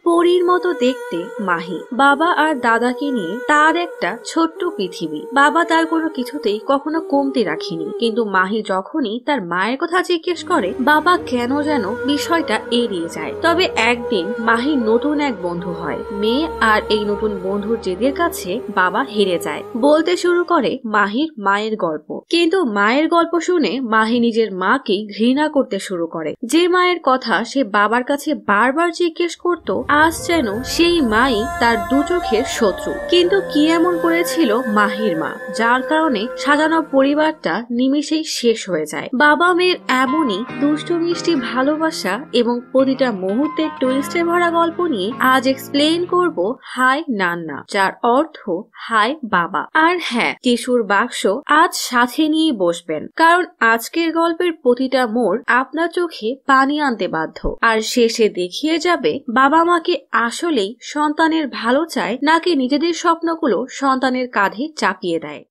পরীর মতো দেখতে মাহি বাবা আর দাদাকে নিয়ে তার একটা ছোট্ট পৃথিবী। বাবা তার কোনো কিছুতেই কখনো কমতি রাখেনি, কিন্তু মাহি যখনই তার মায়ের কথা জিজ্ঞেস করে বাবা কেন যেন বিষয়টা এড়িয়ে যায়। তবে একদিন মাহির নতুন এক বন্ধু হয় মেয়ে, আর এই নতুন বন্ধুর জেদের কাছে বাবা হেরে যায়। বলতে শুরু করে মাহির মায়ের গল্প, কিন্তু মায়ের গল্প শুনে মাহি নিজের মাকে ঘৃণা করতে শুরু করে। যে মায়ের কথা সে বাবার কাছে বারবার জিজ্ঞেস করত, আজ যেন সেই মাই তার দু চোখের শত্রু। কিন্তু কি এমন করেছিল মাহির মা যার কারণে সাজানো পরিবারটা নিমেষেই শেষ হয়ে যায়। বাবা মেয়ের এমনই দুষ্টু মিষ্টি ভালোবাসা এবং প্রতিটা মুহূর্তের টুইস্টে ভরা গল্প নিয়ে আজ এক্সপ্লেইন করব হাই নান্না, যার অর্থ হাই বাবা। আর হ্যাঁ, টিস্যুর বাক্স আজ সাথে নিয়ে বসবেন, কারণ আজকের গল্পের প্রতিটা মোড় আপনার চোখে পানি আনতে বাধ্য। আর শেষে দেখিয়ে যাবে বাবা মাকে আসলেই সন্তানের ভালো চায় নাকি নিজেদের স্বপ্নগুলো সন্তানের কাঁধে চাপিয়ে দেয়।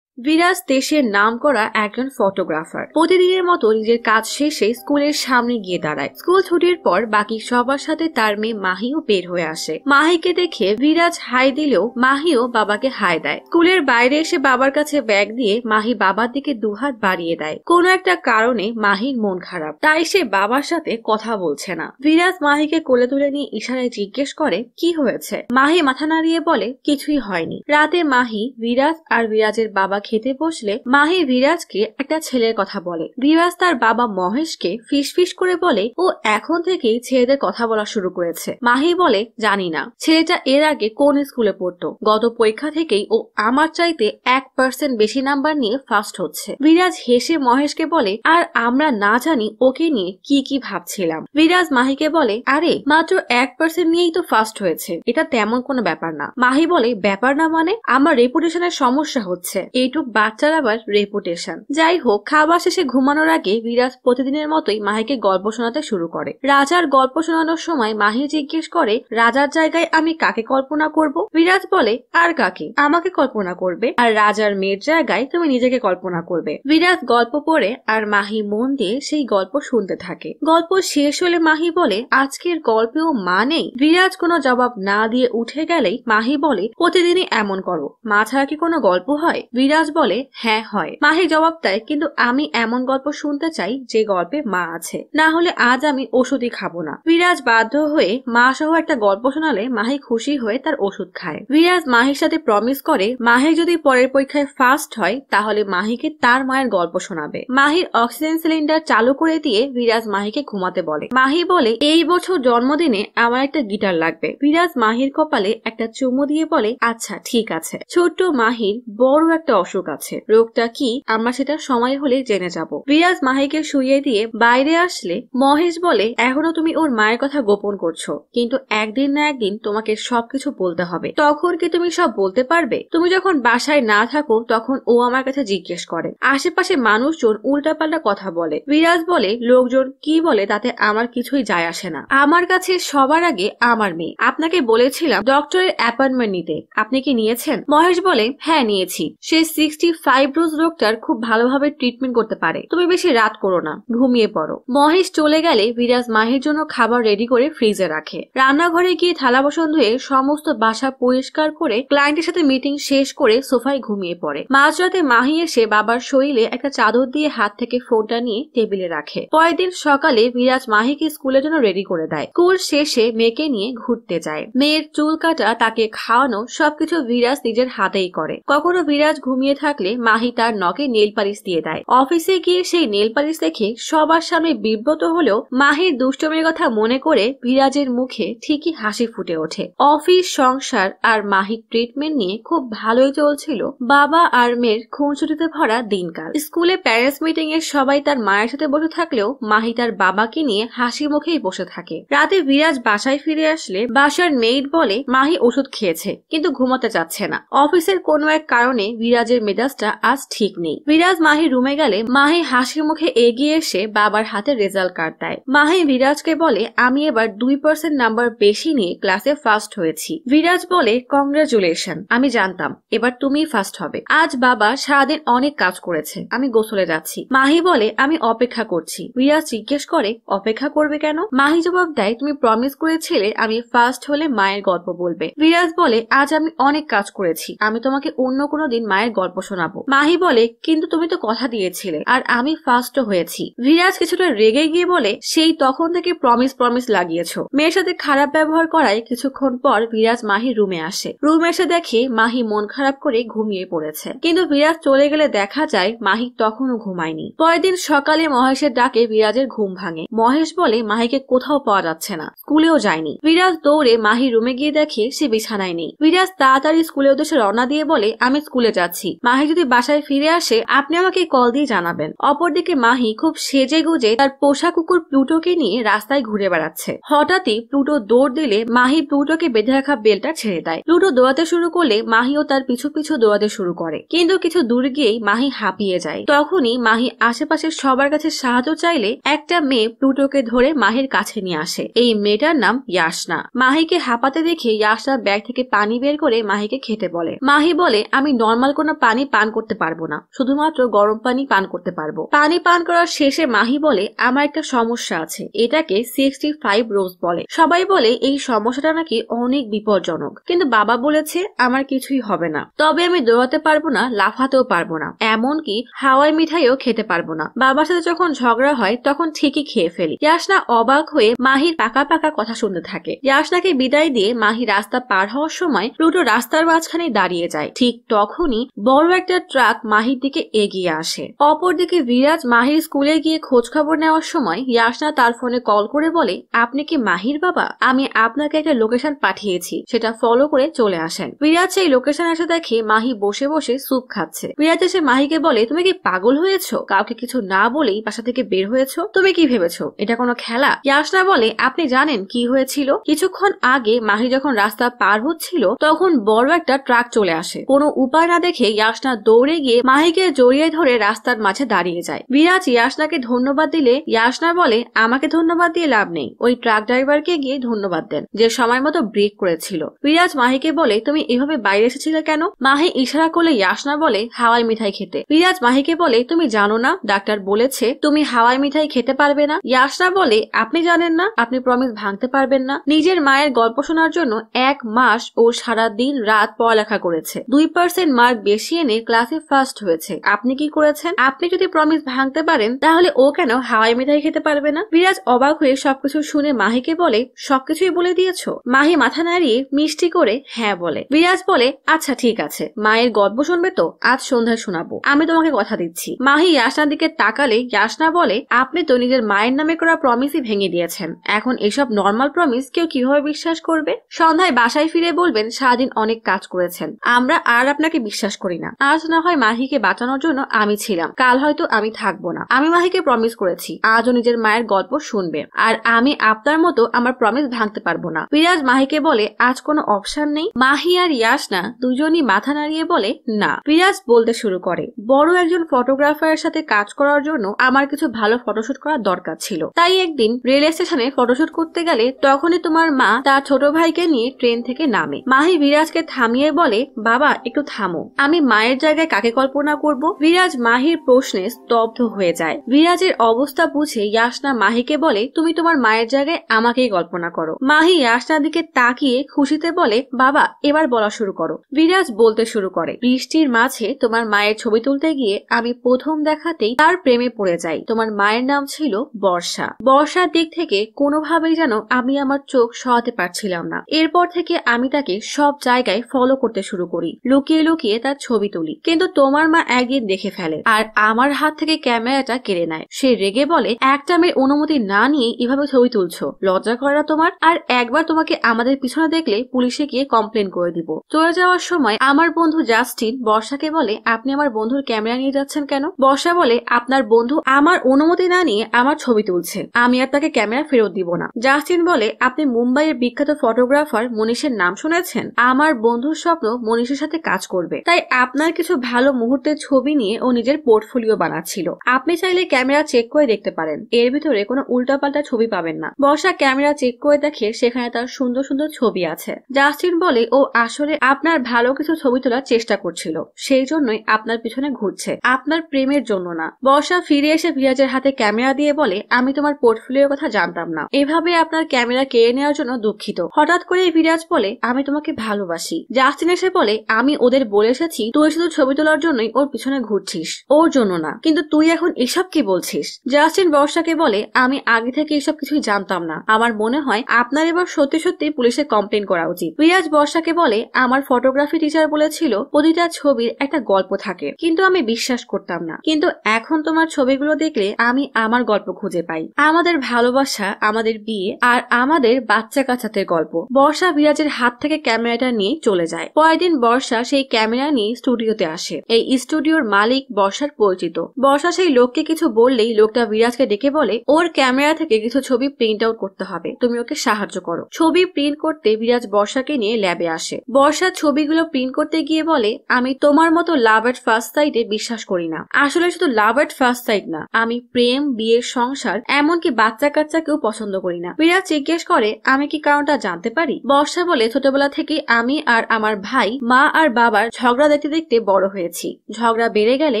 বিরাজ দেশের নাম করা একজন ফটোগ্রাফার। প্রতিদিনের মতো নিজের কাজ শেষে স্কুলের সামনে গিয়ে দাঁড়ায়। স্কুল ছুটির পর বাকি সবার সাথে তার মেয়ে মাহিও বের হয়ে আসে। মাহিকে দেখে বিরাজ হাই দিলেও মাহিও বাবাকে হাই দেয়। স্কুলের বাইরে এসে বাবার কাছে ব্যাগ দিয়ে মাহি বাবার দিকে দুহাত বাড়িয়ে দেয়। কোনো একটা কারণে মাহির মন খারাপ, তাই সে বাবার সাথে কথা বলছে না। বিরাজ মাহিকে কোলে তুলে নিয়ে ইশারায় জিজ্ঞেস করে কি হয়েছে। মাহি মাথা নাড়িয়ে বলে কিছুই হয়নি। রাতে মাহি, বিরাজ আর বিরাজের বাবা খেতে বসলে মাহি বিরাজকে একটা ছেলের কথা বলে। বিরাজ তার বাবা মহেশকে ফিসফিস করে বলে ও এখন থেকেই ছেলেদের কথা বলা শুরু করেছে। মাহি বলে জানি না ছেলেটা এর আগে কোন স্কুলে পড়তো, গত পরীক্ষা থেকেই ও আমার চাইতে 1% বেশি নাম্বার নিয়ে ফার্স্ট হচ্ছে। বিরাজ হেসে মহেশকে বলে আর আমরা না জানি ওকে নিয়ে কি কি ভাবছিলাম। বিরাজ মাহিকে বলে আরে মাত্র 1% নিয়েই তো ফার্স্ট হয়েছে, এটা তেমন কোনো ব্যাপার না। মাহি বলে ব্যাপার না মানে আমার রেপুটেশনের সমস্যা হচ্ছে। এইটুক বাচ্চার আবার রেপুটেশন। যাই হোক, খাবার শেষে ঘুমানোর আগে বিরাজ প্রতিদিনের মতোই মাহিকে গল্প শোনাতে শুরু করে। রাজার গল্প শোনানোর সময় মাহি জিজ্ঞেস করে রাজার জায়গায় আমি কাকে কল্পনা করব। বিরাজ বলে আর কাকে, আমাকে কল্পনা করবে, আর রাজার মেয়ের জায়গায় তুমি নিজেকে কল্পনা করবে। বিরাজ গল্প পড়ে আর মাহি মন দিয়ে সেই গল্প শুনতে থাকে। গল্প শেষ হলে মাহি বলে আজকের গল্পেও মা নেই। বিরাজ কোনো জবাব না দিয়ে উঠে গেলেই মাহি বলে প্রতিদিনই এমন করো, মা ছাড়া কি কোনো গল্প হয়। বিরাজ বলে হ্যাঁ হয়। মাহি জবাব দেয় কিন্তু আমি এমন গল্প শুনতে চাই যে গল্পে মা আছে, না হলে আজ আমি ওষুধই খাবো না। বিরাজ বাধ্য হয়ে মা সহ একটা গল্প শোনালে মাহি খুশি হয়ে তার ওষুধ খায়। বিরাজ মাহির সাথে প্রমিস করে মাহি যদি পরের পরীক্ষায় ফার্স্ট হয় তাহলে মাহিকে তার মায়ের গল্প শোনাবে। মাহির অক্সিজেন সিলিন্ডার চালু করে দিয়ে বিরাজ মাহিকে ঘুমাতে বলে। মাহি বলে এই বছর জন্মদিনে আমার একটা গিটার লাগবে। বিরাজ মাহির কপালে একটা চুমু দিয়ে বলে আচ্ছা ঠিক আছে। ছোট্ট মাহির বড় একটা অসুখ আছে, রোগটা কি আমরা সেটা সময় হলে জেনে যাব। বিরাজ মাহিকে শুইয়ে দিয়ে বাইরে আসলে মহেশ বলে এখনো তুমি ওর মায়ের কথা গোপন করছো, কিন্তু একদিন না একদিন তোমাকে সবকিছু বলতে হবে। তখন কি তুমি সব বলতে পারবে? তুমি যখন বাসায় না থাকো তখন ও আমার কাছে জিজ্ঞেস করে, আশেপাশে মানুষজন উল্টাপাল্টা কথা বলে। বিরাজ বলে লোকজন কি বলে তাতে আমার কিছুই যায় আসে না, আমার কাছে সবার আগে আমার মেয়ে। আপনাকে বলেছিলাম ডক্টরের অ্যাপয়েন্টমেন্ট নিতে, আপনি কি নিয়েছেন? মহেশ বলে হ্যাঁ নিয়েছি, সে 65 রোজ রোগটার খুব ভালোভাবে ট্রিটমেন্ট করতে পারে, তুমি বেশি রাত করো না, ঘুমিয়ে পড়ো। মহেশ চলে গেলে বিরাজ মাহির জন্য খাবার রেডি করে ফ্রিজে রাখে। রান্নাঘরে গিয়ে থালা বাসন ধুয়ে সমস্ত বাসা পরিষ্কার করে ক্লায়েন্টের সাথে মিটিং শেষ করে সোফায় ঘুমিয়ে পড়ে। মাঝরাতে মাহি এসে বাবার শরীরে একটা চাদর দিয়ে হাত থেকে ফোনটা নিয়ে টেবিলে রাখে। পরের দিন সকালে বিরাজ মাহিকে স্কুলের জন্য রেডি করে দেয়। স্কুল শেষে মেয়েকে নিয়ে ঘুরতে যায়। মেয়ের চুল কাটা, তাকে খাওয়ানো সবকিছু বিরাজ নিজের হাতেই করে। কখনো বিরাজ ঘুমিয়ে থাকলে মাহি তার নখে নেল পালিশ দিয়ে দেয়। অফিসে গিয়ে সেই নেল পালিশ দেখে সবার সামনে বিব্রত হলেও মাহির দুষ্টমির কথা মনে করে বিরাজের মুখে ঠিকই হাসি ফুটে ওঠে। অফিস, সংসার আর মাহির ট্রিটমেন্ট নিয়ে খুব ভালোই চলছিল বাবা আর মেয়ের খুনসুটিতে ভরা দিনকাল। স্কুলে প্যারেন্টস মিটিং এ সবাই তার মায়ের সাথে বসে থাকলেও মাহি তার বাবাকে নিয়ে হাসি মুখেই বসে থাকে। রাতে বিরাজ বাসায় ফিরে আসলে বাসার মেইড বলে মাহি ওষুধ খেয়েছে কিন্তু ঘুমাতে চাচ্ছে না। অফিসের কোনো এক কারণে বিরাজের বিরাজের মেজাজটা আজ ঠিক নেই। বিরাজ মাহির রুমে গেলে মাহি হাসি মুখে এগিয়ে এসে বাবার হাতে রেজাল্ট কার্ড দেয়। মাহি বিরাজকে বলে আমি এবার 2% নাম্বার বেশি নিয়ে ক্লাসে ফার্স্ট হয়েছি। বিরাজ বলে কংগ্রাচুলেশন, আমি জানতাম এবার তুমিই ফার্স্ট হবে। আজ বাবা সারাদিন অনেক কাজ করেছে, আমি গোসলে যাচ্ছি। মাহি বলে আমি অপেক্ষা করছি। বিরাজ জিজ্ঞেস করে অপেক্ষা করবে কেন? মাহি জবাব দেয় তুমি প্রমিস করেছিলে আমি ফার্স্ট হলে মায়ের গল্প বলবে। বিরাজ বলে আজ আমি অনেক কাজ করেছি, আমি তোমাকে অন্য কোনো দিন মায়ের গল্প শোনাবো। মাহি বলে কিন্তু তুমি তো কথা দিয়েছিলে, আর আমি ফার্স্টও হয়েছি। বিরাজ কিছুটা রেগে গিয়ে বলে সেই তখন থেকে প্রমিস লাগিয়েছো। মেয়ের সাথে খারাপ ব্যবহার করায় কিছুক্ষণ পর বিরাজ মাহির রুমে আসে। রুমে এসে দেখে মাহি মন খারাপ করে ঘুমিয়ে পড়েছে, কিন্তু বিরাজ চলে গেলে দেখা যায় মাহি তখনও ঘুমায়নি। পরের দিন সকালে মহেশের ডাকে বিরাজের ঘুম ভাঙে। মহেশ বলে মাহিকে কোথাও পাওয়া যাচ্ছে না, স্কুলেও যায়নি। বিরাজ দৌড়ে মাহির রুমে গিয়ে দেখে সে বিছানায় নেই। বিরাজ তাড়াতাড়ি স্কুলের উদ্দেশ্যে রওনা দিয়ে বলে আমি স্কুলে যাচ্ছি, মাহি যদি বাসায় ফিরে আসে আপনি আমাকে কল দিয়ে জানাবেন। অপরদিকে মাহি খুব সেজে গুজে তার পোষা কুকুর প্লুটোকে নিয়ে রাস্তায় ঘুরে বেড়াচ্ছে। হঠাৎই প্লুটো দৌড় দিলে মাহি প্লুটোকে বেঁধে রাখা বেলটা ছেড়ে দেয়। প্লুটো দৌড়াতে শুরু করলে মাহিও তার পিছু পিছু দৌড়াতে শুরু করে, কিন্তু কিছু দূর গিয়েই মাহি হাঁপিয়ে যায়। তখনই মাহি আশেপাশের সবার কাছে সাহায্য চাইলে একটা মেয়ে প্লুটোকে ধরে মাহির কাছে নিয়ে আসে। এই মেয়েটার নাম ইয়াসনা। মাহিকে হাঁপাতে দেখে ইয়াসনা ব্যাগ থেকে পানি বের করে মাহিকে খেতে বলে। মাহি বলে আমি নর্মাল কোনো পানি পান করতে পারবো না, শুধুমাত্র গরম পানি পান করতে পারবো। পানি পান করার শেষে মাহি বলে আমার একটা সমস্যা আছে, এটাকে 65 রোজ বলে। সবাই বলে এই সমস্যাটা নাকি অনেক বিপজ্জনক, কিন্তু বাবা বলেছে আমার কিছুই হবে না, তবে আমি দৌড়াতে পারবো না, লাফাতেও পারবো না, এমনকি হাওয়াই মিঠাইও খেতে পারবো না। বাবার সাথে যখন ঝগড়া হয় তখন ঠিকই খেয়ে ফেলি। ইয়াসনা অবাক হয়ে মাহির পাকা কথা শুনতে থাকে। ইয়াসনাকে বিদায় দিয়ে মাহি রাস্তা পার হওয়ার সময় প্লুটো রাস্তার মাঝখানে দাঁড়িয়ে যায়। ঠিক তখনই বড় একটা ট্রাক মাহির দিকে এগিয়ে আসে। অপরদিকে বিরাজ মাহির স্কুলে গিয়ে খোঁজ খবর নেওয়ার সময় ইয়াসনা তার ফোনে কল করে বলে আপনি কি মাহির বাবা? আমি আপনাকে একটা লোকেশন পাঠিয়েছি, সেটা ফলো করে চলে আসেন। বিরাজ সেই লোকেশন এসে দেখে মাহি বসে বসে স্যুপ খাচ্ছে। বিরাজ এসে মাহিকে বলে তুমি কি পাগল হয়েছো? কাউকে কিছু না বলেই বাসা থেকে বের হয়েছো? তুমি কি ভেবেছো এটা কোনো খেলা? ইয়াসনা বলে আপনি জানেন কি হয়েছিল? কিছুক্ষণ আগে মাহি যখন রাস্তা পার হচ্ছিল তখন বড় একটা ট্রাক চলে আসে। কোনো উপায় না দেখে ইয়াসনা দৌড়ে গিয়ে মাহিকে জড়িয়ে ধরে রাস্তার মাঝে দাঁড়িয়ে যায়। বিরাজ ইয়াসনাকে ধন্যবাদ দিলে ইয়াসনা বলে আমাকে ধন্যবাদ দিয়ে লাভ নেই, ওই ট্রাক ড্রাইভারকে গিয়ে ধন্যবাদ দেন যে সময় মতো ব্রেক করেছিল। বিরাজ মাহিকে বলে তুমি এভাবে বাইরে এসেছিলে কেন? মাহি ইশারা করলে ইয়াসনা বলে হাওয়াই মিঠাই খেতে। বিরাজ মাহিকে বলে তুমি জানো না ডাক্তার বলেছে তুমি হাওয়াই মিঠাই খেতে পারবে না? ইয়াসনা বলে আপনি জানেন না, আপনি প্রমিস ভাঙতে পারবেন না। নিজের মায়ের গল্প শোনার জন্য 1 মাস ও সারা দিন রাত পড়ালেখা করেছে, 2% মার্ক বেশি এনে ক্লাসে ফার্স্ট হয়েছে। আপনি কি করেছেন? আপনি যদি প্রমিস ভাঙতে পারেন তাহলে ও কেন হাওয়াই মিঠাই খেতে পারবে না? বিরাজ অবাক হয়ে সবকিছু শুনে মাহিকে বলে সবকিছুই বলে দিয়েছো? মাহি মাথা নাড়িয়ে মিষ্টি করে হ্যাঁ বলে। বিরাজ বলে আচ্ছা ঠিক আছে, মায়ের গল্প শুনবে তো? আজ সন্ধ্যায় শোনাবো, আমি তোমাকে কথা দিচ্ছি। মাহি ইয়াসনার দিকে তাকালে ইয়াসনা বলে আপনি তো নিজের মায়ের নামে করা প্রমিসই ভেঙে দিয়েছেন, এখন এসব নর্মাল প্রমিস কেউ কিভাবে বিশ্বাস করবে? সন্ধ্যায় বাসায় ফিরে বলবেন সারাদিন অনেক কাজ করেছেন, আমরা আর আপনাকে বিশ্বাস করি না। আজ না হয় মাহিকে বাঁচানোর জন্য আমি ছিলাম, কাল হয়তো আমি থাকবো না। আমি মাহিকে প্রমিস করেছি আজও নিজের মায়ের গল্প শুনবে, আর আমি আপনার মতো আমার প্রমিস ভাঙতে পারবো না। বিরাজ মাহিকে বলে আজ কোনো অপশন নেই? মাহি আর ইয়াসনা দুজনই মাথা নাড়িয়ে বলে না। বিরাজ বলতে শুরু করে বড় একজন ফটোগ্রাফারের সাথে কাজ করার জন্য আমার কিছু ভালো ফটোশুট করার দরকার ছিল, তাই একদিন রেল স্টেশনে ফটোশুট করতে গেলে তখনই তোমার মা তার ছোট ভাইকে নিয়ে ট্রেন থেকে নামে। মাহি বিরাজকে থামিয়ে বলে বাবা একটু থামো, আমি মায়ের জায়গায় কাকে কল্পনা করব? বিরাজ মাহির প্রশ্নে স্তব্ধ হয়ে যায়। বিরাজের অবস্থা বুঝে ইয়াসনা মাহিকে বলে তুমি তোমার মায়ের জায়গায় আমাকেই কল্পনা করো। মাহি ইয়াসনার দিকে তাকিয়ে খুশিতে বলে বাবা এবার বলা শুরু করো। বিরাজ বলতে শুরু করে বৃষ্টির মাঝে তোমার মায়ের ছবি তুলতে গিয়ে আমি প্রথম দেখাতেই তার প্রেমে পড়ে যাই। তোমার মায়ের নাম ছিল বর্ষা। বর্ষার দিক থেকে কোনোভাবেই যেন আমি আমার চোখ সরাতে পারছিলাম না। এরপর থেকে আমি তাকে সব জায়গায় ফলো করতে শুরু করি, লুকিয়ে লুকিয়ে তার ছবি তুলি, কিন্তু তোমার মা একদিন দেখে ফেলে আর আমার হাত থেকে ক্যামেরাটা কেড়ে নেয়। সে রেগে বলে একটা মেয়ের অনুমতি না নিয়ে এভাবে ছবি তুলছো, লজ্জা করে না তোমার? আর একবার তোমাকে আমাদের পিছনে দেখলে পুলিশে গিয়ে কমপ্লেন করে দিব। চলে যাওয়ার সময় আমার বন্ধু জাস্টিন বর্ষাকে বলে আপনি আমার বন্ধুর ক্যামেরা নিয়ে যাচ্ছেন কেন? বর্ষা বলে আপনার বন্ধু আমার অনুমতি না নিয়ে আমার ছবি তুলছে, আমি আর তাকে ক্যামেরা ফেরত দিব না। জাস্টিন বলে আপনি মুম্বাইয়ের বিখ্যাত ফটোগ্রাফার মনীষের নাম শুনেছেন? আমার বন্ধুর স্বপ্ন মনীষের সাথে কাজ করবে, তাই আপনার কিছু ভালো মুহূর্তের ছবি নিয়ে ও নিজের পোর্টফোলিও বানাচ্ছিল। আপনি চাইলে ক্যামেরা চেক করে দেখতে পারেন, এর ভিতরে কোনো উল্টাপাল্টা ছবি পাবেন না। বর্ষা ক্যামেরা চেক করে দেখে সেখানে তার সুন্দর সুন্দর ছবি আছে। জাস্টিন বলে ও আসলে আপনার ভালো কিছু ছবি তোলার চেষ্টা করছিল, সেই জন্যই আপনার পিছনে ঘুরছে, আপনার প্রেমের জন্য না। বর্ষা ফিরে এসে বিরাজের হাতে ক্যামেরা দিয়ে বলে, আমি তোমার পোর্টফোলিওর কথা জানতাম না, এভাবে আপনার ক্যামেরা কেড়ে নেওয়ার জন্য দুঃখিত। হঠাৎ করে বিরাজ বলে, আমি তোমাকে ভালোবাসি। জাস্টিন এসে বলে, আমি ওদের বলে এসেছি তুই শুধু ছবি তোলার জন্যই ওর পিছনে ঘুরছিস, ওর জন্য না। কিন্তু তুই এখন এসব কি বলছিস? জাস্টিন বর্ষাকে বলে, আমি আগে থেকে এসব কিছুই জানতাম না, আমার মনে হয় আপনার এবার সত্যি সত্যি পুলিশে কমপ্লেন করা উচিত। বিরাজ বর্ষাকে বলে, আমার ফটোগ্রাফি টিচার বলেছিল প্রতিটা ছবির একটা গল্প থাকে, কিন্তু আমি বিশ্বাস করতাম না। কিন্তু এখন তোমার ছবিগুলো দেখলে আমি আমার গল্প খুঁজে পাই, আমাদের ভালোবাসা, আমাদের বিয়ে আর আমাদের বাচ্চা কাচ্চাদের গল্প। বর্ষা বিরাজের হাত থেকে ক্যামেরাটা নিয়ে চলে যায়। পরের দিন বর্ষা সেই ক্যামেরা নিয়ে স্টুডিওতে আসে। এই স্টুডিওর মালিক বর্ষার পরিচিত। বর্ষা সেই লোককে কিছু বললেই লোকটা বিরাজকে ডেকে বলে, ওর ক্যামেরা থেকে কিছু ছবি প্রিন্ট আউট করতে হবে, তুমি ওকে সাহায্য করো। ছবি প্রিন্ট করতে বিরাজ বর্ষাকে নিয়ে ল্যাবে আসে। বর্ষা ছবিগুলো প্রিন্ট করতে গিয়ে বলে, আমি তোমার মতো লাভ এট ফার্স্ট সাইটে বিশ্বাস করি না। আসলে শুধু লাভ এট ফার্স্ট সাইট না, আমি প্রেম, বিয়ে, সংসার, এমনকি বাচ্চা কাচ্চাকেও পছন্দ করি না। বিরাজ জিজ্ঞেস করে, আমি কি কারণটা জানতে পারি? বর্ষা বলে, ছোটবেলা থেকে আমি আর আমার ভাই মা আর বাবার ঝগড়া দেখতে দেখতে বড় হয়েছি। ঝগড়া বেড়ে গেলে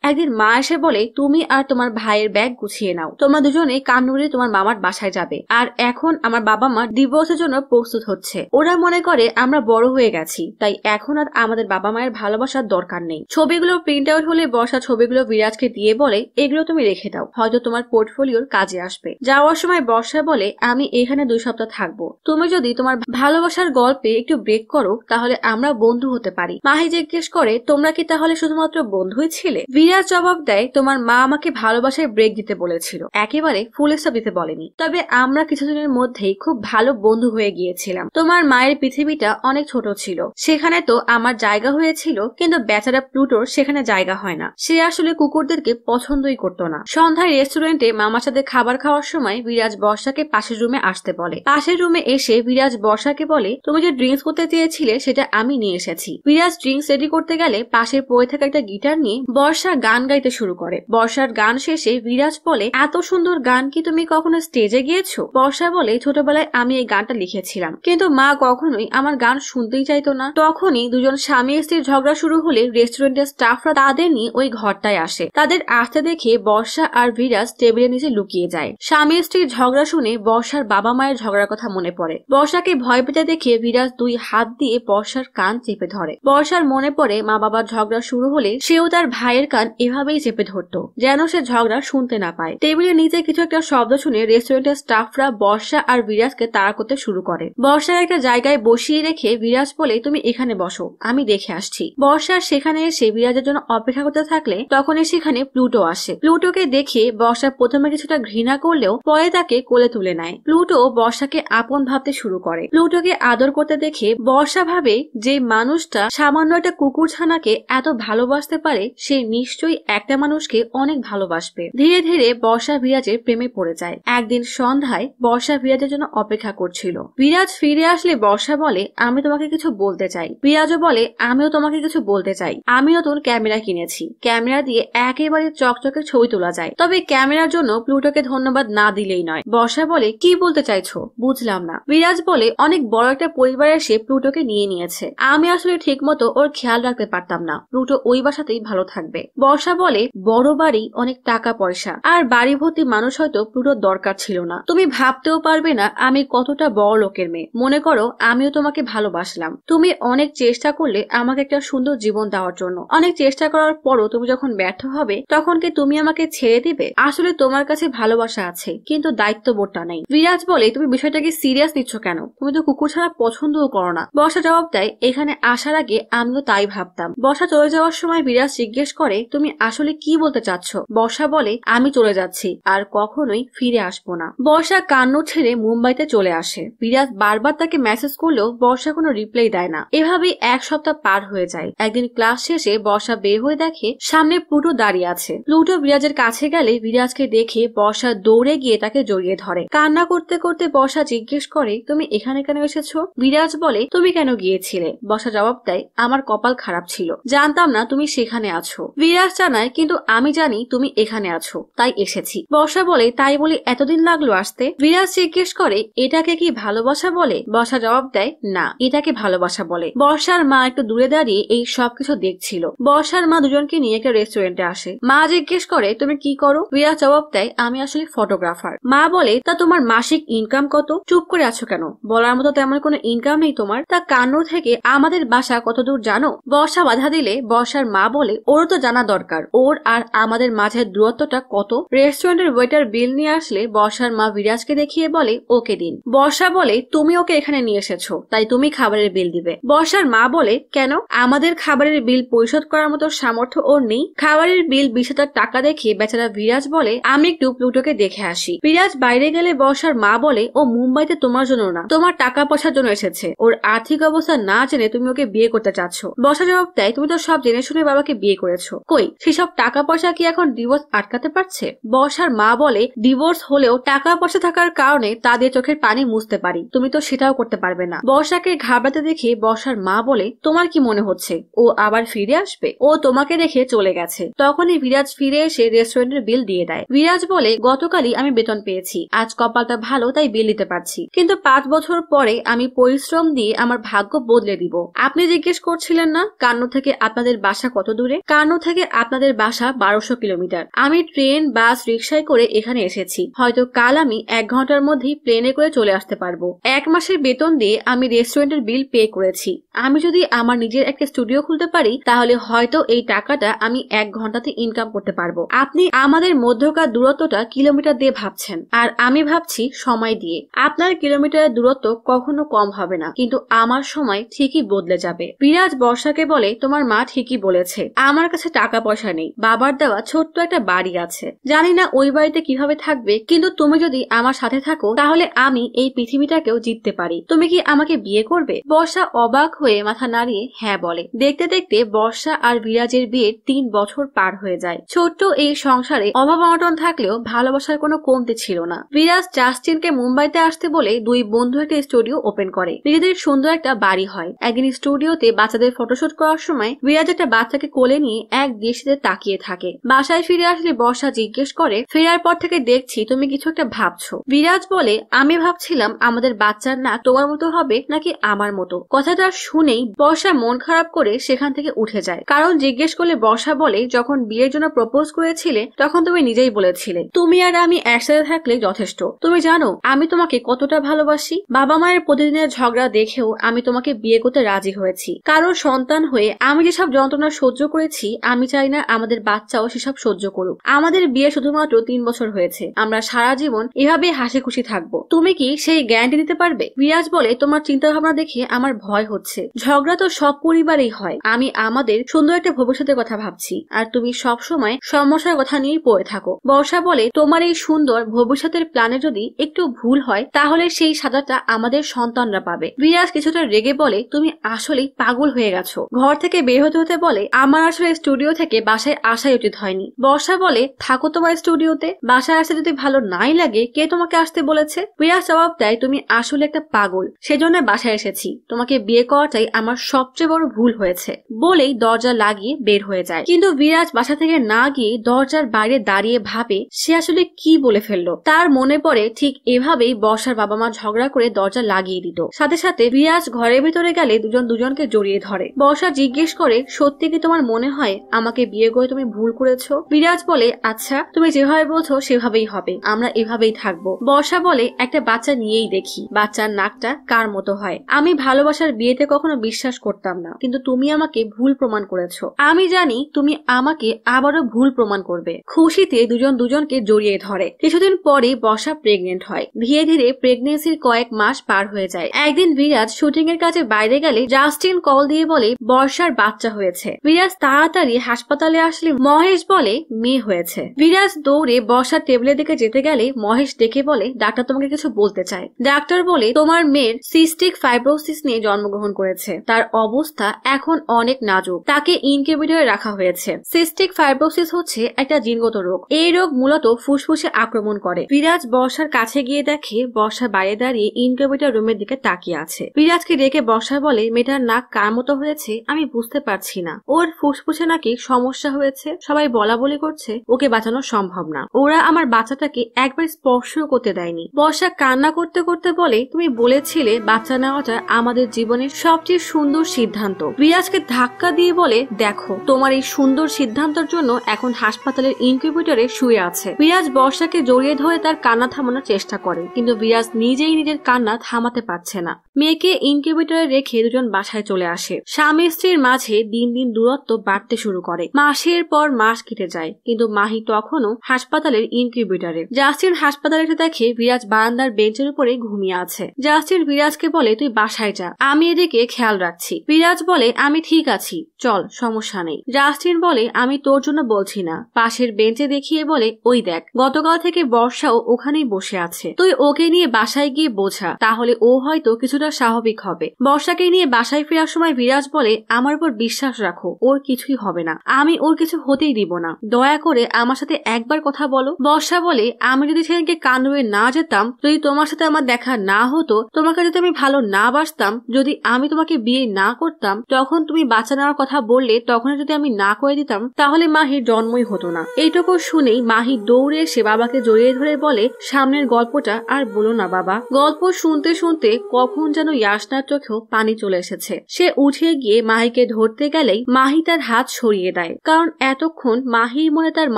একদিন মা এসে বলে, তুমি আর তোমার ভাইয়ের ব্যাগ গুছিয়ে নাও, তোমরা দুজনে কান্নুরে তোমার মামার বাসায় যাবে। আর এখন আমার বাবা মা ডিভোর্সের জন্য প্রস্তুত হচ্ছে। ওরা মনে করে আমরা বড় হয়ে গেছি, তাই এখন আর আমাদের বাবা মায়ের ভালোবাসার দরকার নেই। ছবিগুলো প্রিন্ট আউট হলে বর্ষা ছবিগুলো বিরাজকে দিয়ে বলে, এগুলো তুমি রেখে দাও, হয়তো তোমার পোর্টফোলিওর কাজে আসবে। যাওয়ার সময় বর্ষা বলে, আমি এখানে 2 সপ্তাহ থাকবো, তুমি যদি তোমার ভালোবাসার গল্পে একটু ব্রেক করো তাহলে আমরা বন্ধু হতে পারি। মাহি জিজ্ঞেস করে, তোমরা কি তাহলে শুধুমাত্র বন্ধুই ছিলে? বিরাজ জবাব দেয়, তোমার মা আমাকে ভালোবাসায় ব্রেক দিতে বলেছিল, একেবারে ফুল স্টপ দিতে বলেনি। তবে আমরা কিছুদিনের মধ্যেই খুব ভালো বন্ধু হয়ে গিয়েছিলাম। তোমার মায়ের পৃথিবীটা অনেক ছোট ছিল, সেখানে তো আমার জায়গা হয়েছিল, কিন্তু বেচারা প্লুটোর সেখানে জায়গা হয় না। সে আসলে কুকুরদেরকে পছন্দই করতো না। সন্ধ্যায় রেস্টুরেন্টে মামার সাথে খাবার খাওয়ার সময় বিরাজ বর্ষাকে পাশের রুমে আসতে বলে। পাশের রুমে এসে বিরাজ বর্ষাকে বলে, তুমি যে ড্রিঙ্কস করতে চেয়েছিলে সেটা আমি নিয়ে এসেছি। বিরাজ ড্রিঙ্কস রেডি করতে গেলে পাশে পড়ে থাকা একটা গিটার নিয়ে বর্ষা গান গাইতে শুরু করে। বর্ষার গান শেষে বিরাজ বলে, এত সুন্দর গান কি তুমি কখনো স্টেজে গিয়েছো? বর্ষা বলে, ছোটবেলায় আমি এই গানটা লিখেছিলাম, কিন্তু মা কখনোই আমার গান শুনতেই চাইতো না। তখনই দুজন স্বামী স্ত্রীর ঝগড়া শুরু হলে রেস্টুরেন্টের স্টাফরা তাদের নিয়ে ওই ঘরটায় আসে। তাদের আসতে দেখে বর্ষা আর বিরাজ টেবিলের নিচে লুকিয়ে যায়। স্বামী স্ত্রীর ঝগড়া শুনে বর্ষার বাবা মায়ের ঝগড়ার কথা মনে পড়ে। বর্ষাকে ভয় পেতে দেখে বিরাজ 2 হাত দিয়ে বর্ষার কান চেপে ধরে। বর্ষার মনে পড়ে মা বাবার ঝগড়া শুরু হলে সেও তার ভাইয়ের কান এভাবেই চেপে ধরতো, যেন সে ঝগড়া শুনতে না পায়। টেবিলের নিচে কিছু একটা শব্দ শুনে রেস্টুরেন্টের স্টাফরা বর্ষা আর বিরাজকে তাড়া করতে শুরু করে। বর্ষার একটা জায়গায় বসিয়ে রেখে বিরাজ বলে, তুমি এখানে বসো, আমি দেখে আসছি। বর্ষা সেখানে এসে বিরাজের জন্য অপেক্ষা করতে থাকলে তখনই সেখানে প্লুটো আসে। প্লুটোকে দেখে বর্ষা প্রথমে কিছুটা ঘৃণা করলেও পরে তাকে কোলে তুলে নেয়। প্লুটো বর্ষাকে আপন ভাবতে শুরু করে। প্লুটোকে আদর করতে দেখে বর্ষা ভাবে, যে মানুষটা সামান্য একটা কুকুর ছানাকে এত ভালোবাসতে পারে সে নিশ্চয়ই একটা মানুষকে অনেক ভালোবাসবে। ধীরে ধীরে বর্ষা বিরাজের প্রেমে পড়ে যায়। একদিন সন্ধ্যায় বর্ষা বিরাজের জন্য অপেক্ষা করছিল। বিরাজ ফিরে আসলে বর্ষা বলে, আমি তোমাকে কিছু বলতে চাই। বিরাজও বলে, আমিও তোমাকে কিছু বলতে চাই। আমি নতুন ক্যামেরা কিনেছি, ক্যামেরা দিয়ে একেবারে চকচকে ছবি তোলা যায়। তবে ক্যামেরার জন্য প্লুটোকে ধন্যবাদ না দিলেই নয়। বর্ষা বলে, কি বলতে চাইছো? বুঝলাম না। বিরাজ বলে, অনেক বড় একটা পরিবার এসে প্লুটোকে নিয়ে নিয়েছে, আমি আসলে ঠিক মতো ওর খেয়াল রাখতে পারতাম না। প্লুটো ওই বাসাতেই ভালো থাকবে। বর্ষা বলে, বড় বাড়ি, অনেক টাকা পয়সা আর বাড়ি ভর্তি মানুষ হয়তো প্লুটোর দরকার ছিল না। তুমি ভাবতেও পারবে না আমি কতটা বড় লোকের মেয়ে। মনে করো আমিও তোমাকে ভালোবাসলাম, তুমি অনেক চেষ্টা করলে আমাকে একটা সুন্দর জীবন দেওয়ার জন্য। অনেক চেষ্টা করার পরও তুমি যখন ব্যর্থ হবে তখন কি তুমি আমাকে ছেড়ে দিবে? আসলে তোমার কাছে ভালোবাসা আছে, কিন্তু দায়িত্ববোধটা নেই। বিরাজ বলে, তুমি বিষয়টাকে সিরিয়াস নিচ্ছ কেন? তুমি তো কুকুর ছাড়া পছন্দও করো না। বর্ষা জবাব দেয়, এখানে আসার আগে আমিও তাই ভাবতাম। বর্ষা চলে যাওয়ার সময় বিরাজ জিজ্ঞেস করে, তুমি আসলে কি বলতে চাচ্ছ? বর্ষা বলে, আমি চলে যাচ্ছি, আর কখনোই ফিরে আসবো না। বর্ষা কান্না ছেড়ে মুম্বাইতে চলে আসে। বিরাজ বারবার তাকে মেসেজ করলেও বর্ষা কোনো রিপ্লাই দেয় না। এভাবেই 1 সপ্তাহ পার হয়ে যায়। একদিন ক্লাস শেষে বর্ষা বের হয়ে দেখে সামনে প্লুটো দাঁড়িয়ে আছে। প্লুটো বিরাজের কাছে গেলে বিরাজকে দেখে বর্ষা দৌড়ে গিয়ে তাকে জড়িয়ে ধরে। কান্না করতে করতে বর্ষা জিজ্ঞেস করে, তুমি এখানে কেন এসেছো? বিরাজ বলে, তুমি কেন গিয়েছিলে? বর্ষা জবাব দেয়, আমার কপাল খারাপ ছিল, জানতাম না তুমি সেখানে আছো। বিরাজ জানায় কিন্তু আমি জানি তুমি এখানে আছো, তাই এসেছি। বর্ষা বলে তাই বলে এতদিন লাগলো আসতে? বিরাজ জিজ্ঞেস করে এটাকে কি ভালোবাসা বলে? বর্ষা জবাব দেয় না, এটাকে ভালোবাসা বলে। বর্ষার মা একটু দূরে দাঁড়িয়ে এই সবকিছু দেখছিল। বর্ষার মা দুজনকে নিয়ে একটা রেস্টুরেন্টে আসে। মা জিজ্ঞেস করে তুমি কি করো? বিরাজ জবাব দেয় আমি আসলে ফটোগ্রাফার। মা বলে তা তোমার মাসিক ইনকাম কত? চুপ করে আছো কেন? বলার মতো তেমন কোনো ইনকাম নেই তোমার? তা কান্নুর থেকে আমাদের বাসা কত দূর জানো? বর্ষা বাধা দিলে বর্ষার মা বলে ওরও তো জানা দরকার, ওর আর আমাদের মাঝের দূরত্বটা কত। রেস্টুরেন্টের ওয়েটার বিল নিয়ে আসলে বর্ষার মা বিরাজকে দেখিয়ে বলে ওকে দিন। বর্ষা বলে তুমি ওকে এখানে নিয়ে এসেছো, তাই তুমি খাবারের বিল দিবে। বর্ষার মা বলে কেন? আমাদের খাবারের বিল পরিশোধ করার মতো সামর্থ্য ওর নেই? খাবারের বিল 20,000 টাকা দেখে বেচারা বিরাজ বলে আমি একটু প্লুটোকে দেখে আসি। বিরাজ বাইরে গেলে বর্ষার মা বলে ও মুম্বাইতে তোমার জন্য না, তোমার টাকা পয়সার জন্য এসেছে। ওর আর্থিক অবস্থা না জেনে তুমি ওকে বিয়ে করতে চাচ্ছ। বর্ষা জবাব দেয় তুমি তো সব জেনে শুনে বাবাকে বিয়ে করেছো। কই সেসব টাকা পয়সা কি এখন ডিভোর্স আটকাতে পারছে? বর্ষার মা বলে ডিভোর্স হলেও টাকা পয়সা থাকার কারণে তাদের চোখের পানি মুছতে পারি, তুমি তো সেটাও করতে পারবে না। বর্ষাকে ঘাবড়াতে দেখে বর্ষার মা বলে তোমার কি মনে হচ্ছে ও আবার ফিরে আসবে? ও তোমাকে রেখে চলে গেছে। তখনই বিরাজ ফিরে এসে রেস্টুরেন্টের বিল দিয়ে দেয়। বিরাজ বলে গতকালই আমি বেতন পেয়েছি, আজ কপালটা ভালো তাই বিল দিতে পারছি, কিন্তু 5 বছর পরে আমি পরিশ্রম দিয়ে আমার ভাগ্য বদলে দিব। আপনি জিজ্ঞেস করছিলেন না কান্নু থেকে আপনাদের বাসা কত দূরে? কান্নু থেকে আপনাদের বাসা 1200 কিলোমিটার। আমি ট্রেন বাস রিক্সায় করে এখানে এসেছি, হয়তো কাল আমি 1 ঘন্টার মধ্যেই প্লেনে করে চলে আসতে পারবো। 1 মাসের বেতন দিয়ে আমি রেস্টুরেন্টের বিল পে করেছি। আমি যদি আমার নিজের একটা স্টুডিও খুলতে পারি তাহলে হয়তো এই টাকাটা আমি 1 ঘন্টাতে ইনকাম করতে পারবো। আপনি আমাদের মধ্যকার দূরত্বটা কিলোমিটার দিয়ে ভাবছেন, আর আমি ভাবছি সময় দিয়ে। আপনার কিলোমিটারের দূরত্ব কখনো কম হবে না, কিন্তু আমার সময় ঠিকই বদলে যাবে। বিরাজ বর্ষাকে বলে তোমার মা ঠিকই বলেছে, আমার কাছে টাকা পয়সা নেই, বাবার দেওয়া ছোট্ট একটা বাড়ি আছে, জানি না ওই বাড়িতে কিভাবে থাকবে, কিন্তু তুমি যদি আমার সাথে থাকো তাহলে আমি এই পৃথিবীটাকেও জিততে পারি। তুমি কি আমাকে বিয়ে করবে? বর্ষা অবাক হয়ে মাথা নাড়িয়ে হ্যাঁ বলে। দেখতে দেখতে বর্ষা আর বিরাজের বিয়ের 3 বছর পার হয়ে যায়। ছোট্ট এই সংসারে অভাব অনটন থাকলেও ভালোবাসার কোনো কমতি ছিল না। বিরাজ জাস্টিনকে মুম্বাইতে আসতে বলে 2 বন্ধু একটা স্টুডিও ওপেন করে। নিজেদের সুন্দর একটা বাড়ি হয়। একদিন স্টুডিওতে বাচ্চাদের ফটোশুট করার সময় বিরাজ একটা বাচ্চাকে কোলে নিয়ে এক দৃষ্টিতে তাকিয়ে থাকে। বাসায় ফিরে আসলে বর্ষা জিজ্ঞেস করে ফেরার পর থেকে দেখছি তুমি কিছু একটা ভাবছো। বিরাজ বলে আমি ভাবছিলাম আমাদের বাচ্চার নাক তোমার মতো হবে নাকি আমার মতো। কথাটা শুনেই বর্ষা মন খারাপ করে সেখান থেকে উঠে যায়। কারণ জিজ্ঞেস করলে বর্ষা বলে যখন বিয়ের জন্য প্রপোজ করেছিলে তখন তুমি নিজেই বলেছিলে তুমি আর আমি একসাথে থাকলে যথেষ্ট। তুমি জানো আমি তোমাকে কতটা ভালোবাসি। বাবা মায়ের প্রতিদিনের ঝগড়া দেখেও আমি তোমাকে বিয়ে করতে রাজি হয়েছি। কারোর সন্তান হয়ে আমি যেসব যন্ত্রণা সহ্য করেছি আমি চাই না আমাদের বাচ্চাও সেসব সহ্য করুক। আমাদের বিয়ে শুধুমাত্র 3 বছর হয়েছে, আমরা সারা জীবন এভাবে হাসি খুশি থাকবো। তুমি কি সেই গ্যারান্টি দিতে পারবে? বিরাজ বলে তোমার চিন্তা ভাবনা দেখে আমার ভয় হচ্ছে। ঝগড়া তো সব পরিবারেই হয়, আমি আমাদের সুন্দর একটা ভবিষ্যতের কথা ভাবছি আর তুমি সব সময় সমস্যার কথা নিয়েই পড়ে থাকো। বর্ষা বলে তোমার এই সুন্দর ভবিষ্যতের প্ল্যানে যদি একটু ভুল হয় তাহলে সেই সাজাটা আমাদের সন্তানরা পাবে। বিরাজ কিছুটা রেগে বলে তুমি আসলেই পাগল হয়ে গেছো। ঘর থেকে বের হতে হতে বলে আমার আসলে স্টুডিও থেকে বাসায় আসাই উচিত হয়নি। বর্ষা বলে থাকো তোমার স্টুডিওতে, বাসায় আসতে যদি ভালো নাই লাগে কে তোমাকে আসতে বলেছে? বিরাজ জবাব দেয় তুমি আসলে একটা পাগল, সেজন্য বাসায় এসেছি। তোমাকে বিয়ে করাটাই আমার সবচেয়ে বড় ভুল হয়েছে বলেই দরজা লাগিয়ে বের হয়ে যায়। কিন্তু বিরাজ বাসা থেকে না গিয়ে দরজার বাইরে দাঁড়িয়ে ভাবে সে আসলে কি বলে ফেললো। তার মনে পড়ে ঠিক এভাবেই বর্ষার বাবা মা ঝগড়া করে দরজা লাগিয়ে দিত। সাথে সাথে বিরাজ ঘরের ভিতরে গেলে দুজন দুজনকে জড়িয়ে ধরে। বর্ষা জিজ্ঞেস করে সত্যি কি তোমার মনে হয় আমাকে বিয়ে করে তুমি ভুল করেছো? বিরাজ বলে আচ্ছা তুমি যেভাবে বলছো সেভাবেই হবে, আমরা এভাবেই থাকবো। বর্ষা বলে একটা বাচ্চা নিয়েই দেখি বাচ্চার নাকটা কার মতো হয়। আমি ভালোবাসার বিয়েতে কখনো বিশ্বাস করতাম না, কিন্তু তুমি আমাকে ভুল প্রমাণ করেছো। আমি জানি তুমি আমাকে আবারও ভুল প্রমাণ করবে। খুশিতে দুজন দুজনকে জড়িয়ে ধরে। কিছুদিন পরে বর্ষা প্রেগনেন্ট হয়। ধীরে ধীরে প্রেগনেন্সির কয়েক মাস পার হয়ে যায়। একদিন বিরাজ শুটিং এর কাজে বাইরে গেলে জাস্টিন কল দিয়ে বলে বর্ষার বাচ্চা হয়েছে। বিরাজ তাড়াতাড়ি হাসপাতালে আসলে মহেশ বলে মেয়ে হয়েছে। বিরাজ দৌড়ে বর্ষার টেবিলের দিকে যেতে গেলে মহেশ ডেকে বলে ডাক্তার তোমাকে কিছু বলতে চায়। ডাক্তার বলে তোমার মেয়ের সিস্টিক ফাইব্রোসিস নিয়ে জন্মগ্রহণ করেছে, তার অবস্থা এখন অনেক নাজুক, তাকে ইনকিউবেটরে রাখা হয়েছে। সিস্টিক ফাইব্রোসিস হচ্ছে একটা জিনগত রোগ। এই রোগ মূলত ফুসফুসে আক্রমণ করে। বিরাজ বর্ষার কাছে গিয়ে দেখে বর্ষা বাইরে দাঁড়িয়ে ইনকিউবেটর রুমের দিকে তাকিয়ে আছে। বিরাজকে ডেকে বর্ষা বলে মেয়েটার নাক কার মতো হয়েছে আমি বুঝতে পারছি না। ওর ফুসফুসে নাকি সমস্যা হয়েছে, সবাই বলা বলি করছে ওকে বাঁচানো সম্ভব না। ওরা আমার বাচ্চাটাকে একবার স্পর্শও করতে দেয়নি। বর্ষা কান্না করতে করতে বলে, তুমি বলেছিলে বাচ্চা নেওয়াটা আমাদের জীবনের সবচেয়ে সুন্দর সিদ্ধান্ত। বিরাজকে ধাক্কা দিয়ে বলে, দেখো তোমার এই সুন্দর সিদ্ধান্তের জন্য এখন হাসপাতালের ইনকিউবেটরে শুয়ে আছে। বিরাজ বর্ষাকে জড়িয়ে ধরে তার কান্না থামানোর চেষ্টা করে, কিন্তু বিরাজ নিজেই নিজের কান্না থামাতে পারছে না। মেয়েকে ইনকিউবেটরে রেখে দুজন বাসায় চলে আসে। স্বামী স্ত্রীর মাঝে দিন দিন দূরত্ব বাড়তে শুরু করে। মাসের পর মাস কেটে যায়, কিন্তু মাহি তখনও হাসপাতালের ইনকিউবেটরে। জাস্টিন হাসপাতালে এসে দেখে বিরাজ বারান্দার বেঞ্চের উপরে ঘুমিয়ে আছে। জাস্টিন বিরাজকে বলে, তুই বাসায় যা, আমি এদিকে খেয়াল রাখছি। বিরাজ বলে, আমি ঠিক আছি, চল, সমস্যা নেই। জাস্টিন বলে, আমি তোর জন্য বলছি না। পাশের বেঞ্চে দেখিয়ে বলে, ওই দেখ, গতকাল থেকে বর্ষাও ওখানেই বসে আছে, তুই ওকে নিয়ে বাসায় গিয়ে বোঝা, তাহলে ও হয়তো কিছুটা স্বাভাবিক হবে। বর্ষাকে নিয়ে বাসায় ফেরার সময় বিরাজ বলে, আমার উপর বিশ্বাস রাখো, ওর কিছুই হবে না, আমি ওর কিছু হতেই দিব না, দয়া করে আমার সাথে একবার কথা বলো। বর্ষা বলে, আমি যদি সেদিনকে কানবে না যেতাম, যদি তোমার সাথে আমার দেখা না হতো, তোমাকে যদি আমি ভালো না বাসতাম, যদি আমি তোমাকে বিয়ে না করতাম, তখন তুমি বাচ্চা নেওয়ার কথা বললে, তখন যদি আমি না করে দিতাম, তাহলে মাহির জন্মই হতো না। এইটুকু শুনেই মাহি দৌড়ে এসে বাবাকে জড়িয়ে ধরে বলে, সামনের গল্পটা আর বলো না বাবা। গল্প শুনতে শুনতে কখন যেন ইয়াসনার চোখেও পানি চলে এসেছে। সে উঠে গিয়ে মাহিকে ধরতে গেলেই মাহি তার হাত সরিয়ে দেয়, কারণ এতক্ষণ মাহির মনে তার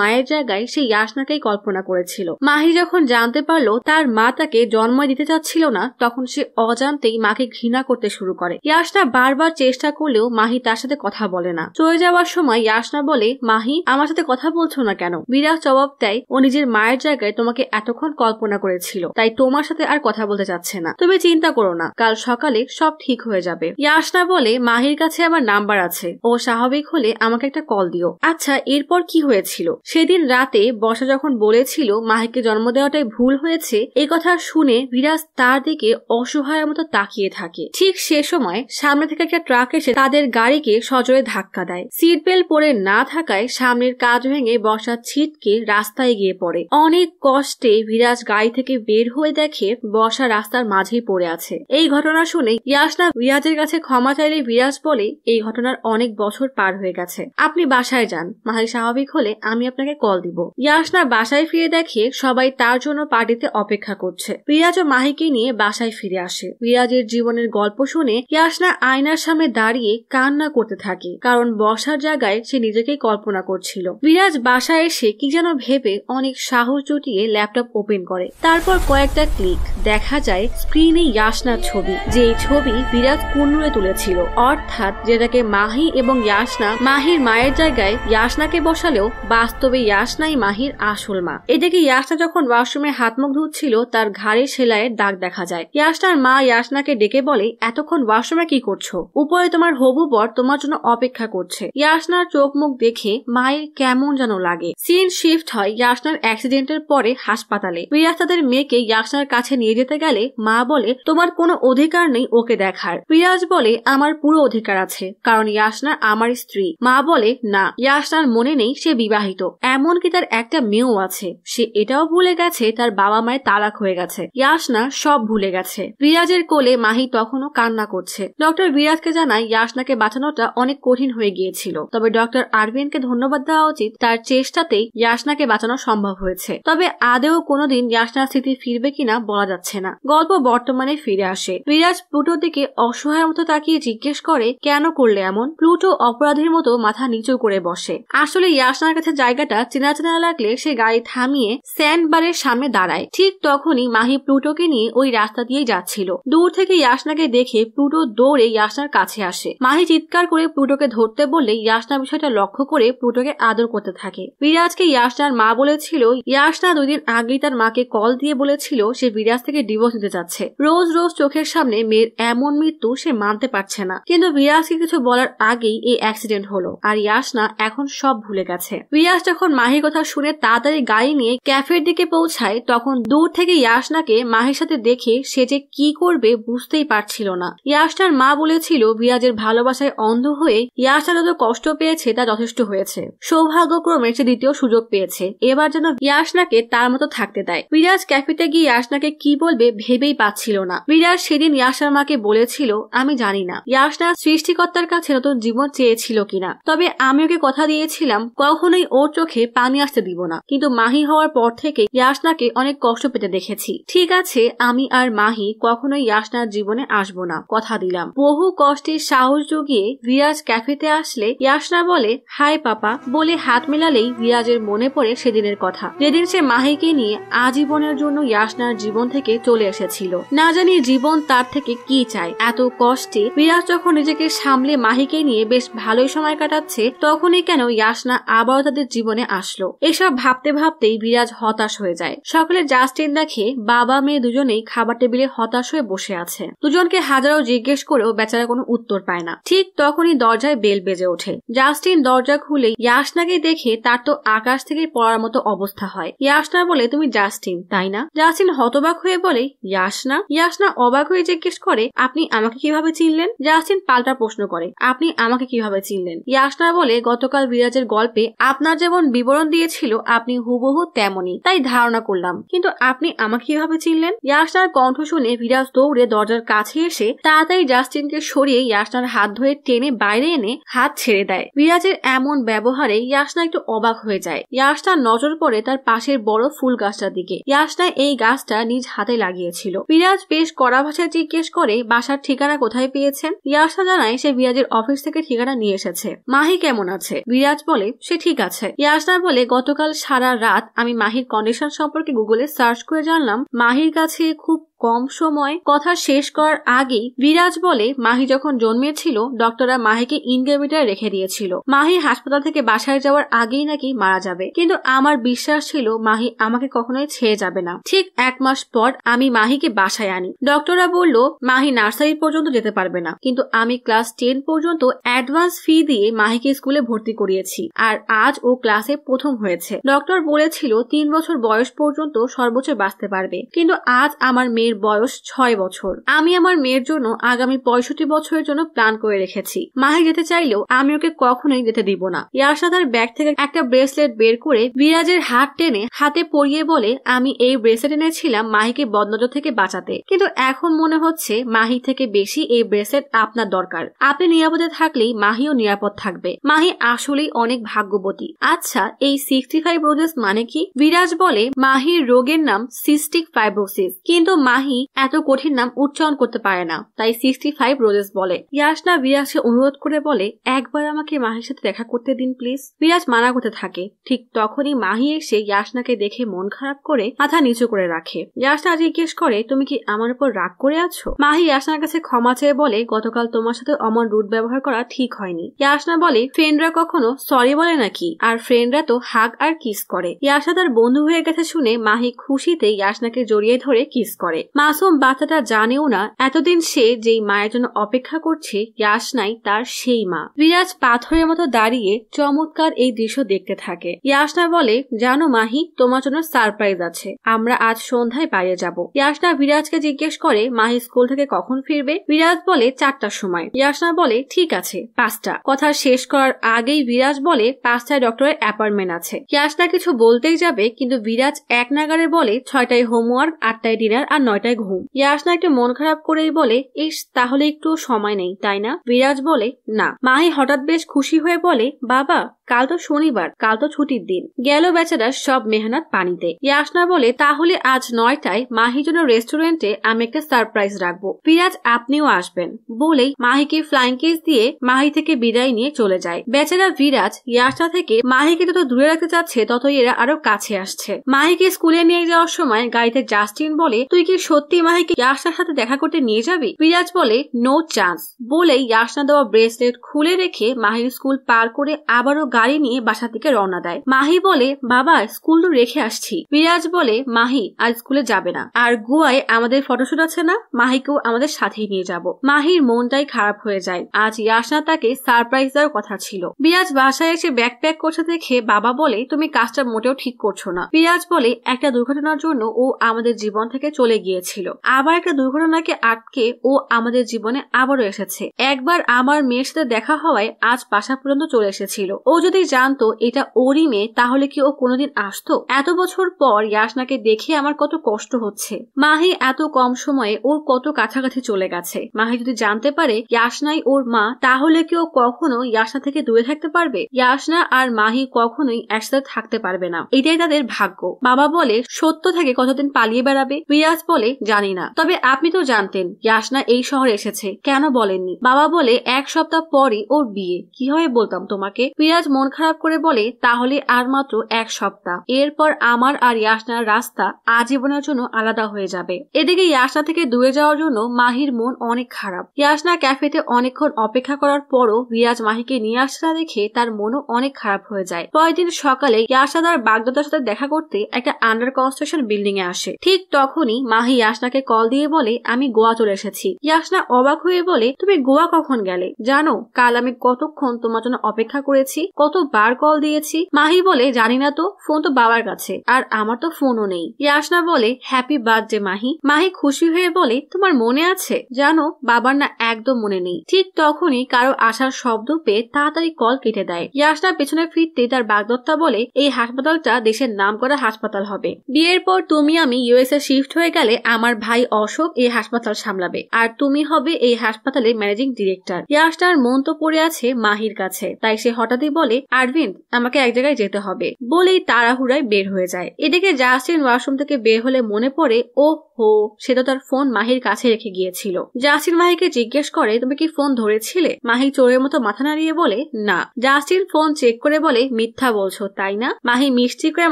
মায়ের জায়গায় সে ইয়াসনাকেই কল্পনা করেছিল। মাহি যখন জানতে পারলো তার মা তাকে জন্ম দিতে চাচ্ছিল না, তখন সে অজান্তেই মাকে ঘৃণা করতে শুরু করে। ইয়াসনা বারবার চেষ্টা করলেও মাহি তার সাথে কথা বলে না। চলে যাওয়ার সময় ইয়াসনা বলে, মাহি, আমার সাথে কথা বলছো না কেন? বিরাজ জবাব দেয়, ও নিজের মায়ের জায়গায় তোমাকে এতক্ষণ কল্পনা করেছিল, তাই তোমার সাথে আর কথা বলতে চাচ্ছে না। তুমি চিন্তা করো না, কাল সকালে সব ঠিক হয়ে যাবে। ইয়াসনা বলে, মাহির কাছে আমার নাম্বার আছে, ও স্বাভাবিক হলে আমাকে একটা কল দিও। আচ্ছা, এরপর কি হয়েছিল? সেদিন রাতে বর্ষা যখন বলেছিল মাহিকে জন্ম দেওয়াটাই ভুল হয়েছে, এই কথা শুনে বিরাজ তার দিকে অসহায়ের মতো তাকিয়ে থাকে। ঠিক সে সময় সামনে থেকে একটা ট্রাক এসে তাদের গাড়িকে সজোরে ধাক্কা দেয়। সিট বেল্ট পরে না থাকায় সামনের কাঁচ ভেঙে বর্ষা ছিটকে রাস্তায় গিয়ে পড়ে। অনেক কষ্টে বিরাজ গাড়ি থেকে বের হয়ে দেখে বর্ষা রাস্তার মাঝেই পড়ে আছে। এই ঘটনা শুনে ইয়াসনা বিরাজের কাছে ক্ষমা চাইলে বিরাজ বলে, এই ঘটনার অনেক বছর পার হয়ে গেছে, আপনি বাসায় যান, মাহি স্বাভাবিক হলে আমি আপনাকে কল দিব। ইয়াসনা বাসায় ফিরে দেখে সবাই তার জন্য পার্টিতে অপেক্ষা করছে। বিরাজ ও মাহিকে নিয়ে বাসায় ফিরে আসে। বিরাজের জীবনের গল্প শুনে ইয়াসনা আয়নার সামনে দাঁড়িয়ে কান্না করতে থাকে, কারণ বর্ষার জায়গায় সে নিজেকে কল্পনা করছিল। বিরাজ বাসায় এসে কি যেন ভেবে অনেক সাহস জুটিয়ে ল্যাপটপ ওপেন করে। তারপর কয়েকটা ক্লিক দেখা যায় স্ক্রিনে ইয়াসনার ছবি, যে ছবি বিরাজ কুন্নুরে তুলেছিল, অর্থাৎ যেটাকে মাহি এবং ইয়াসনা মাহির মায়ের জায়গায় ইয়াসনাকে বসালেও বাস্তবে ইয়াসনাই মাহির আসল মা। এদিকে ইয়াসনা যখন ওয়াশরুমে হাত মুখ ধুচ্ছিল, তার ঘাড়ে সেলাইয়ের দাগ দেখা যায়। ইয়াসনার মা ইয়াসনাকে ডেকে বলে, এতক্ষণ ওয়াশরুমে কি করছো? উপরে তোমার হবু বর তোমার জন্য অপেক্ষা করছে। ইয়াসনার চোখ মুখ দেখে মায়ের কেমন যেন লাগে। সিন শিফট হয় ইয়াসনার অ্যাক্সিডেন্টের পরে হাসপাতালে। বিরাজ তাদের মেয়েকে ইয়াসনার কাছে নিয়ে যেতে গেলে মা বলে, তোমার কোনো অধিকার নেই ওকে দেখার। বিরাজ বলে, আমার পুরো অধিকার আছে, কারণ ইয়াসনা আমার স্ত্রী। মা বলে, না, ইয়াসনার মনে নেই সে বিবাহিত, এমনকি তার একটা মেয়েও আছে। সে এটাও ভুলে গেছে তার বাবা মায়ের তালাক হয়ে গেছে। ইয়াসনা সব ভুলে গেছে। বিরাজের কোলে মাহি তখনও কান্না করছে। ডক্টর বিরাজকে জানায় ইয়াসনাকে বাঁচানোটা অনেক কঠিন হয়ে গিয়েছিল, তবে ডক্টর আরভিনকে ধন্যবাদ দেওয়া উচিত, তার চেষ্টাতেই ইয়াসনাকে বাঁচানো সম্ভব হয়েছে। তবে আদেও কোনোদিন ইয়াসনার স্থিতি ফিরবে কিনা বলা যাচ্ছে না। গল্প বর্তমানে ফিরে আসে। বিরাজ প্লুটোর দিকে অসহায়ের মতো তাকিয়ে জিজ্ঞেস করে, কেন করলে এমন? প্লুটো অপরাধীর মতো মাথা নিচু করে বসে। আসলে ইয়াসনার কাছে জায়গাটা চেনা চেনা লাগলে সে গাড়ি থামিয়ে স্যান্ড বারের সামনে দাঁড়ায়। ঠিক তখনই মাহি প্লুটোকে নিয়ে ওই রাস্তা দিয়ে যাচ্ছিল। দূর থেকে ইয়াসনাকে দেখে প্লুটো দৌড়ে ইয়াসনার কাছে আসে। মাহি চিৎকার করে প্লুটোকে ধরতে বললে ইয়াসনা বিষয়টা লক্ষ্য করে প্লুটোকে আদর করতে থাকে। বিরাজকে ইয়াসনার মা বলেছিল ইয়াসনা 2 দিন আগেই তার মাকে কল দিয়ে বলেছিল সে বিরাজ থেকে ডিভোর্স নিতে যাচ্ছে। রোজ রোজ চোখের সামনে মেয়ের এমন মৃত্যু সে মানতে পারছে না, কিন্তু বিরাজকে কিছু বলার আগেই এই অ্যাক্সিডেন্ট হলো, আর ইয়াসনা এখন সব ভুলে গেছে। বিরাজ যখন মাহির কথা শুনে তাড়াতাড়ি গাড়ি নিয়ে ক্যাফের দিকে পৌঁছায়, তখন দূর থেকে ইয়াসনাকে মাহির সাথে দেখে সে যে কি করবে বুঝতেই পারছিল না। ইয়াসনার মা বলেছিল বিরাজের ভালোবাসায় অন্ধ হয়ে ইয়াসনা যত কষ্ট পেয়েছে তা যথেষ্ট হয়েছে। সৌভাগ্যক্রমে সে দ্বিতীয় সুযোগ পেয়েছে, এবার যেন ইয়াসনাকে তার মতো থাকতে দেয়। বিরাজ ক্যাফেতে গিয়ে ইয়াসনাকে কি বলবে ভেবেই পাচ্ছিল না। বিরাজ সেদিন ইয়াসনার মাকে বলেছিল, আমি জানি না ইয়াসনা সৃষ্টিকর্তা তার কাছে নতুন জীবন চেয়েছিল কিনা। তবে আমি ওকে কথা দিয়েছিলাম কখনোই ওর চোখে পানি আসতে দিব না, কিন্তু মাহি হওয়ার পর থেকে ইয়াসনাকে অনেক কষ্ট পেতে দেখেছি। ঠিক আছে, আমি আর মাহি কখনোই ইয়াসনার জীবনে আসবো না, কথা দিলাম। বহু কষ্টে সাহস জুগিয়ে বিরাজ ক্যাফেতে আসলে ইয়াসনা বলে হাই পাপা বলে হাত মেলালেই বিরাজের মনে পড়ে সেদিনের কথা, যেদিন সে মাহিকে নিয়ে আজীবনের জন্য ইয়াসনার জীবন থেকে চলে এসেছিল। না জানি জীবন তার থেকে কি চায়। এত কষ্টে বিরাজ যখন নিজেকে সামলে মাহিকে নিয়ে বেশ ভালোই সময় কাটাচ্ছে, তখনই কেন ইয়াসনা আবারও তাদের জীবনে আসলো। এসব ভাবতে ভাবতেই বিরাজ হতাশ হয়ে যায়। সকালে জাস্টিন দেখে বাবা মেয়ে দুজনেই খাবার টেবিলে হতাশ হয়ে বসে আছে। দুজনকে হাজারো জিজ্ঞেস করেও বেচারা কোনো উত্তর পায় না। ঠিক তখনই দরজায় বেল বেজে ওঠে। জাস্টিন দরজা খুলে ইয়াসনাকে দেখে তার তো আকাশ থেকে পড়ার মতো অবস্থা হয়। ইয়াসনা বলে তুমি জাস্টিন তাই না? জাস্টিন হতবাক হয়ে বলে ইয়াসনা। ইয়াসনা অবাক হয়ে জিজ্ঞেস করে আপনি আমাকে কিভাবে চিনলেন? জাস্টিন পাল্টা প্রশ্ন করে আপনি আমাকে কিভাবে চিনলেন? ইয়াসনা বলে গতকাল বিরাজের গল্পে আপনার যেমন বিবরণ দিয়েছিল আপনি হুবহু তেমনই, তাই ধারণা করলাম, কিন্তু আপনি আমাকে কিভাবে চিনলেন? ইয়াসনার কণ্ঠ শুনে বিরাজ দৌড়ে দরজার কাছে এসে তাড়াতাড়ি জাস্টিনকে সরিয়ে ইয়াসনার হাত ধরে টেনে বাইরে এনে হাত ছেড়ে দেয়। বিরাজের এমন ব্যবহারে ইয়াসনা একটু অবাক হয়ে যায়। ইয়াসনার নজর পড়ে তার পাশের বড় ফুল গাছটার দিকে। ইয়াসনা এই গাছটা নিজ হাতে লাগিয়েছিল। বিরাজ বেশ কড়া ভাষায় জিজ্ঞেস করে বাসার ঠিকানা কোথায় পেয়েছেন? ইয়াসনা জানায় সে বিরাজের অফিস থেকে ঠিকানা নিয়ে এসেছে। মাহি কেমন আছে? বিরাজ বলে সে ঠিক আছে। ইয়াসনা বলে গতকাল সারা রাত আমি মাহির কন্ডিশন সম্পর্কে গুগলে সার্চ করে জানলাম মাহির কাছে খুব কম সময়। কথা শেষ করার আগেই বিরাজ বলে মাহি যখন জন্মেছিল ডক্টররা মাহিকে ইনকিউবেটরে রেখে দিয়েছিল। মাহি হাসপাতাল থেকে বাসায় যাওয়ার আগেই নাকি মারা যাবে, কিন্তু আমার বিশ্বাস ছিল মাহি আমাকে কখনোই ছেড়ে যাবে না। ঠিক 1 মাস পর আমি মাহিকে বাসায় আনি। ডক্টররা বলল মাহি নার্সারি পর্যন্ত যেতে পারবে না, কিন্তু আমি ক্লাস 10 পর্যন্ত অ্যাডভান্স ফি দিয়ে মাহিকে স্কুলে ভর্তি করিয়েছি, আর আজ ও ক্লাসে প্রথম হয়েছে। ডক্টর বলেছিল 3 বছর বয়স পর্যন্ত সর্বোচ্চ বাঁচতে পারবে, কিন্তু আজ আমার মেয়ের বয়স 6 বছর। আমি আমার মেয়ের জন্য আগামী 65 বছরের জন্য প্ল্যান করে রেখেছি। মাহি যেতে চাইলেও আমি ওকে কখনোই যেতে দিব না। ইয়াসনা তার ব্যাগ থেকে একটা ব্রেসলেট বের করে বিরাজের হাত টেনে হাতে পরিয়ে বলে আমি এই ব্রেসলেট এনেছিলাম মাহিকে বদনজর থেকে বাঁচাতে, কিন্তু এখন মনে হচ্ছে মাহি থেকে বেশি এই ব্রেসলেট আপনার দরকার। আপনি নিরাপদে থাকলেই মাহিও নিরাপদ থাকবে। মাহি আসলেই অনেক ভাগ্যবতী। আচ্ছা এই 65 রোজেস মানে কি? বিরাজ বলে মাহির রোগের নাম সিস্টিক ফাইব্রোসিস, কিন্তু মাহি এত কঠিন নাম উচ্চারণ করতে পারে না, তাই 65 রোজেস বলে। ইয়াসনা বিরাজকে অনুরোধ করে বলে একবার আমাকে মাহির সাথে দেখা করতে দিন প্লিজ। বিরাজ মানা করতে থাকে। ঠিক তখনই মাহি এসে ইয়াসনাকে দেখে মন খারাপ করে মাথা নিচু করে রাখে। ইয়াসনা জিজ্ঞেস করে তুমি কি আমার উপর রাগ করে আছো? মাহি ইয়াসনার কাছে ক্ষমা চেয়ে বলে গতকাল তোমার সাথে অমন রুড ব্যবহার করা ঠিক হয়নি। ইয়াসনা বলে ফ্রেন্ডরা কখনো সরি বলে নাকি? আর ফ্রেন্ডরা তো হাগ আর কিস করে। ইয়াসনা তার বন্ধু হয়ে গেছে শুনে মাহি খুশিতে ইয়াসনাকে জড়িয়ে ধরে কিস করে। মাসুম বাচ্চাটা জানেও না এতদিন সে যেই মায়ের জন্য অপেক্ষা করছে ইয়াসনাই তার সেই মা। বিরাজ পাথরের মতো দাঁড়িয়ে চমৎকার এই দৃশ্য দেখতে থাকে। ইয়াসনা বলে জানো মাহি তোমার জন্য সারপ্রাইজ আছে, আমরা আজ সন্ধ্যায় বাইরে যাব। ইয়াসনা বিরাজকে জিজ্ঞেস করে মাহি স্কুল থেকে কখন ফিরবে? বিরাজ বলে 4টার সময়। ইয়াসনা বলে ঠিক আছে 5টা। কথা শেষ করার আগেই বিরাজ বলে 5টায় ডক্টরের অ্যাপয়েন্টমেন্ট আছে। ইয়াসনা কিছু বলতেই যাবে, কিন্তু বিরাজ এক নাগারে বলে 6টায় হোমওয়ার্ক, 8টায় ডিনার আর 9টায় ঘুম। ইয়াসনা একটু মন খারাপ করেই বলে ইস তাহলে একটু সময় নেই তাই না? বিরাজ বলে না। মাহি হঠাৎ বেশ খুশি হয়ে বলে বাবা কাল তো শনিবার, কাল তো ছুটির দিন। গেল বেচারা সব মেহনত পানিতে। ইয়াসনা বলে তাহলে আজ 9টায় মাহির জন্য রেস্টুরেন্টে আমি একটা সারপ্রাইজ রাখবো, বিরাজ আপনিও আসবেন বলেই মাহিকে ফ্লাইং কিস দিয়ে মাহি থেকে বিদায় নিয়ে চলে যায়। বেচারা বিরাজ ইয়াসনা থেকে মাহিকে যত দূরে রাখতে চাচ্ছে ততই এরা আরো কাছে আসছে। মাহিকে স্কুলে নিয়ে যাওয়ার সময় গাড়িতে জাস্টিন বলে তুই কি সত্যি মাহিকে ইয়াসনার সাথে দেখা করতে নিয়ে যাবি? বিরাজ বলে নো চান্স বলে ইয়াসনা দেওয়া ব্রেসলেট খুলে রেখে মাহির স্কুল পার করে আবারও গাড়ি নিয়ে বাসা থেকে রওনা দেয়। মাহি বলে বাবা স্কুল তো রেখে আসছি। বিরাজ বলে মাহি আজ স্কুলে যাবে না, আর গোয়ায় আমাদের ফটোশুট আছে না, মাহিকেও আমাদের সাথেই নিয়ে যাব। মাহির মনটাই খারাপ হয়ে যায়। আজ ইয়াসনা তাকে সারপ্রাইজ দেওয়ার কথা ছিল। বিরাজ বাসায় এসে ব্যাগ প্যাক করছে দেখে বাবা বলে তুমি কাজটা মোটেও ঠিক করছো না। বিরাজ বলে একটা দুর্ঘটনার জন্য ও আমাদের জীবন থেকে চলে গিয়েছিল, আবার একটা দুর্ঘটনাকে আটকে ও আমাদের জীবনে আবারও এসেছে। একবার আমার মেয়ের সাথে দেখা হওয়ায় আজ বাসা পর্যন্ত চলে এসেছিল। ও যদি জানতো এটা ওরই মেয়ে তাহলে কি ও কোনোদিন আসতো? এত বছর পর ইয়াসনাকে দেখে আমার কত কষ্ট হচ্ছে। মাহি এত কম সময়ে ওর কত কাছাকাছি চলে গেছে। মাহি যদি জানতে পারে ইয়াসনাই ওর মা তাহলে কি ও কখনো ইয়াসনা থেকে দূরে থাকতে পারবে? ইয়াসনা আর মাহি কখনোই একসাথে থাকতে পারবে না, এটাই তাদের ভাগ্য। বাবা বলে সত্য থেকে কতদিন পালিয়ে বেড়াবে? বিরাজ বলে জানি না, তবে আপনি তো জানতেন ইয়াসনা এই শহরে এসেছে, কেন বলেননি? বাবা বলে 1 সপ্তাহ পরই ওর বিয়ে, কিভাবে বলতাম তোমাকে? বিরাজ মন খারাপ করে বলে তাহলে আর মাত্র 1 সপ্তাহ, এরপর আমার আর ইয়াসনার রাস্তা আজীবনের জন্য আলাদা হয়ে যাবে। এদিকে ইয়াসনা থেকে দূরে যাওয়ার জন্য মাহির মন অনেক খারাপ। ইয়াসনা ক্যাফেতে অনেকক্ষণ অপেক্ষা করার পরও বিরাজ মাহিকে নিয়ে আসছে না দেখে তার মনও অনেক খারাপ হয়ে যায়। পরের দিন সকালে ইয়াসনা তার বাগদাদার সাথে দেখা করতে একটা আন্ডার কনস্ট্রাকশন বিল্ডিং এ আসে। ঠিক তখনই মাহি ইয়াসনাকে কল দিয়ে বলে আমি গোয়া চলে এসেছি। ইয়াসনা অবাক হয়ে বলে তুমি গোয়া কখন গেলে? জানো কাল আমি কতক্ষণ তোমার জন্য অপেক্ষা করেছি, কতবার কল দিয়েছি। মাহি বলে জানি না তো, ফোন তো বাবার কাছে, আর আমার তো ফোনও নেই। ইয়াসনা বলে হ্যাপি বার্থডে মাহি। মাহি খুশি হয়ে বলে তোমার মনে আছে? জানো বাবার না একদম মনে নেই। ঠিক তখনই কারো আসার শব্দ পেয়ে তাড়াতাড়ি কল কেটে দেয়। ইয়াসনা পেছনে ফিরতে তার বাগদত্তা বলে এই হাসপাতালটা দেশের নামকরা হাসপাতাল হবে। বিয়ের পর তুমি আমি ইউএসএ শিফট হয়ে গেলে আমার ভাই অশোক এই হাসপাতাল সামলাবে, আর তুমি হবে এই হাসপাতালের ম্যানেজিং ডিরেক্টর। ইয়াসনার মন তো পড়ে আছে মাহির কাছে, তাই সে হঠাৎই বলে আরভিন্দ আমাকে এক জায়গায় যেতে হবে, বলেই তাড়াহুড়ায় বের হয়ে যায়। এদিকে জাস্টিন ওয়াশরুম থেকে বের হলে মনে পড়ে ও হো সে তো তার ফোন মাহির কাছে রেখে গিয়েছিল। জাস্টিন মাহিকে জিজ্ঞেস করে তুমি কি ফোন ধরেছিলে? মাহি চোরের মতো মাথা নাড়িয়ে বলে না। জাস্টিন ফোন চেক করে বলে মিথ্যা বলছো তাই না? মাহি মিষ্টি করে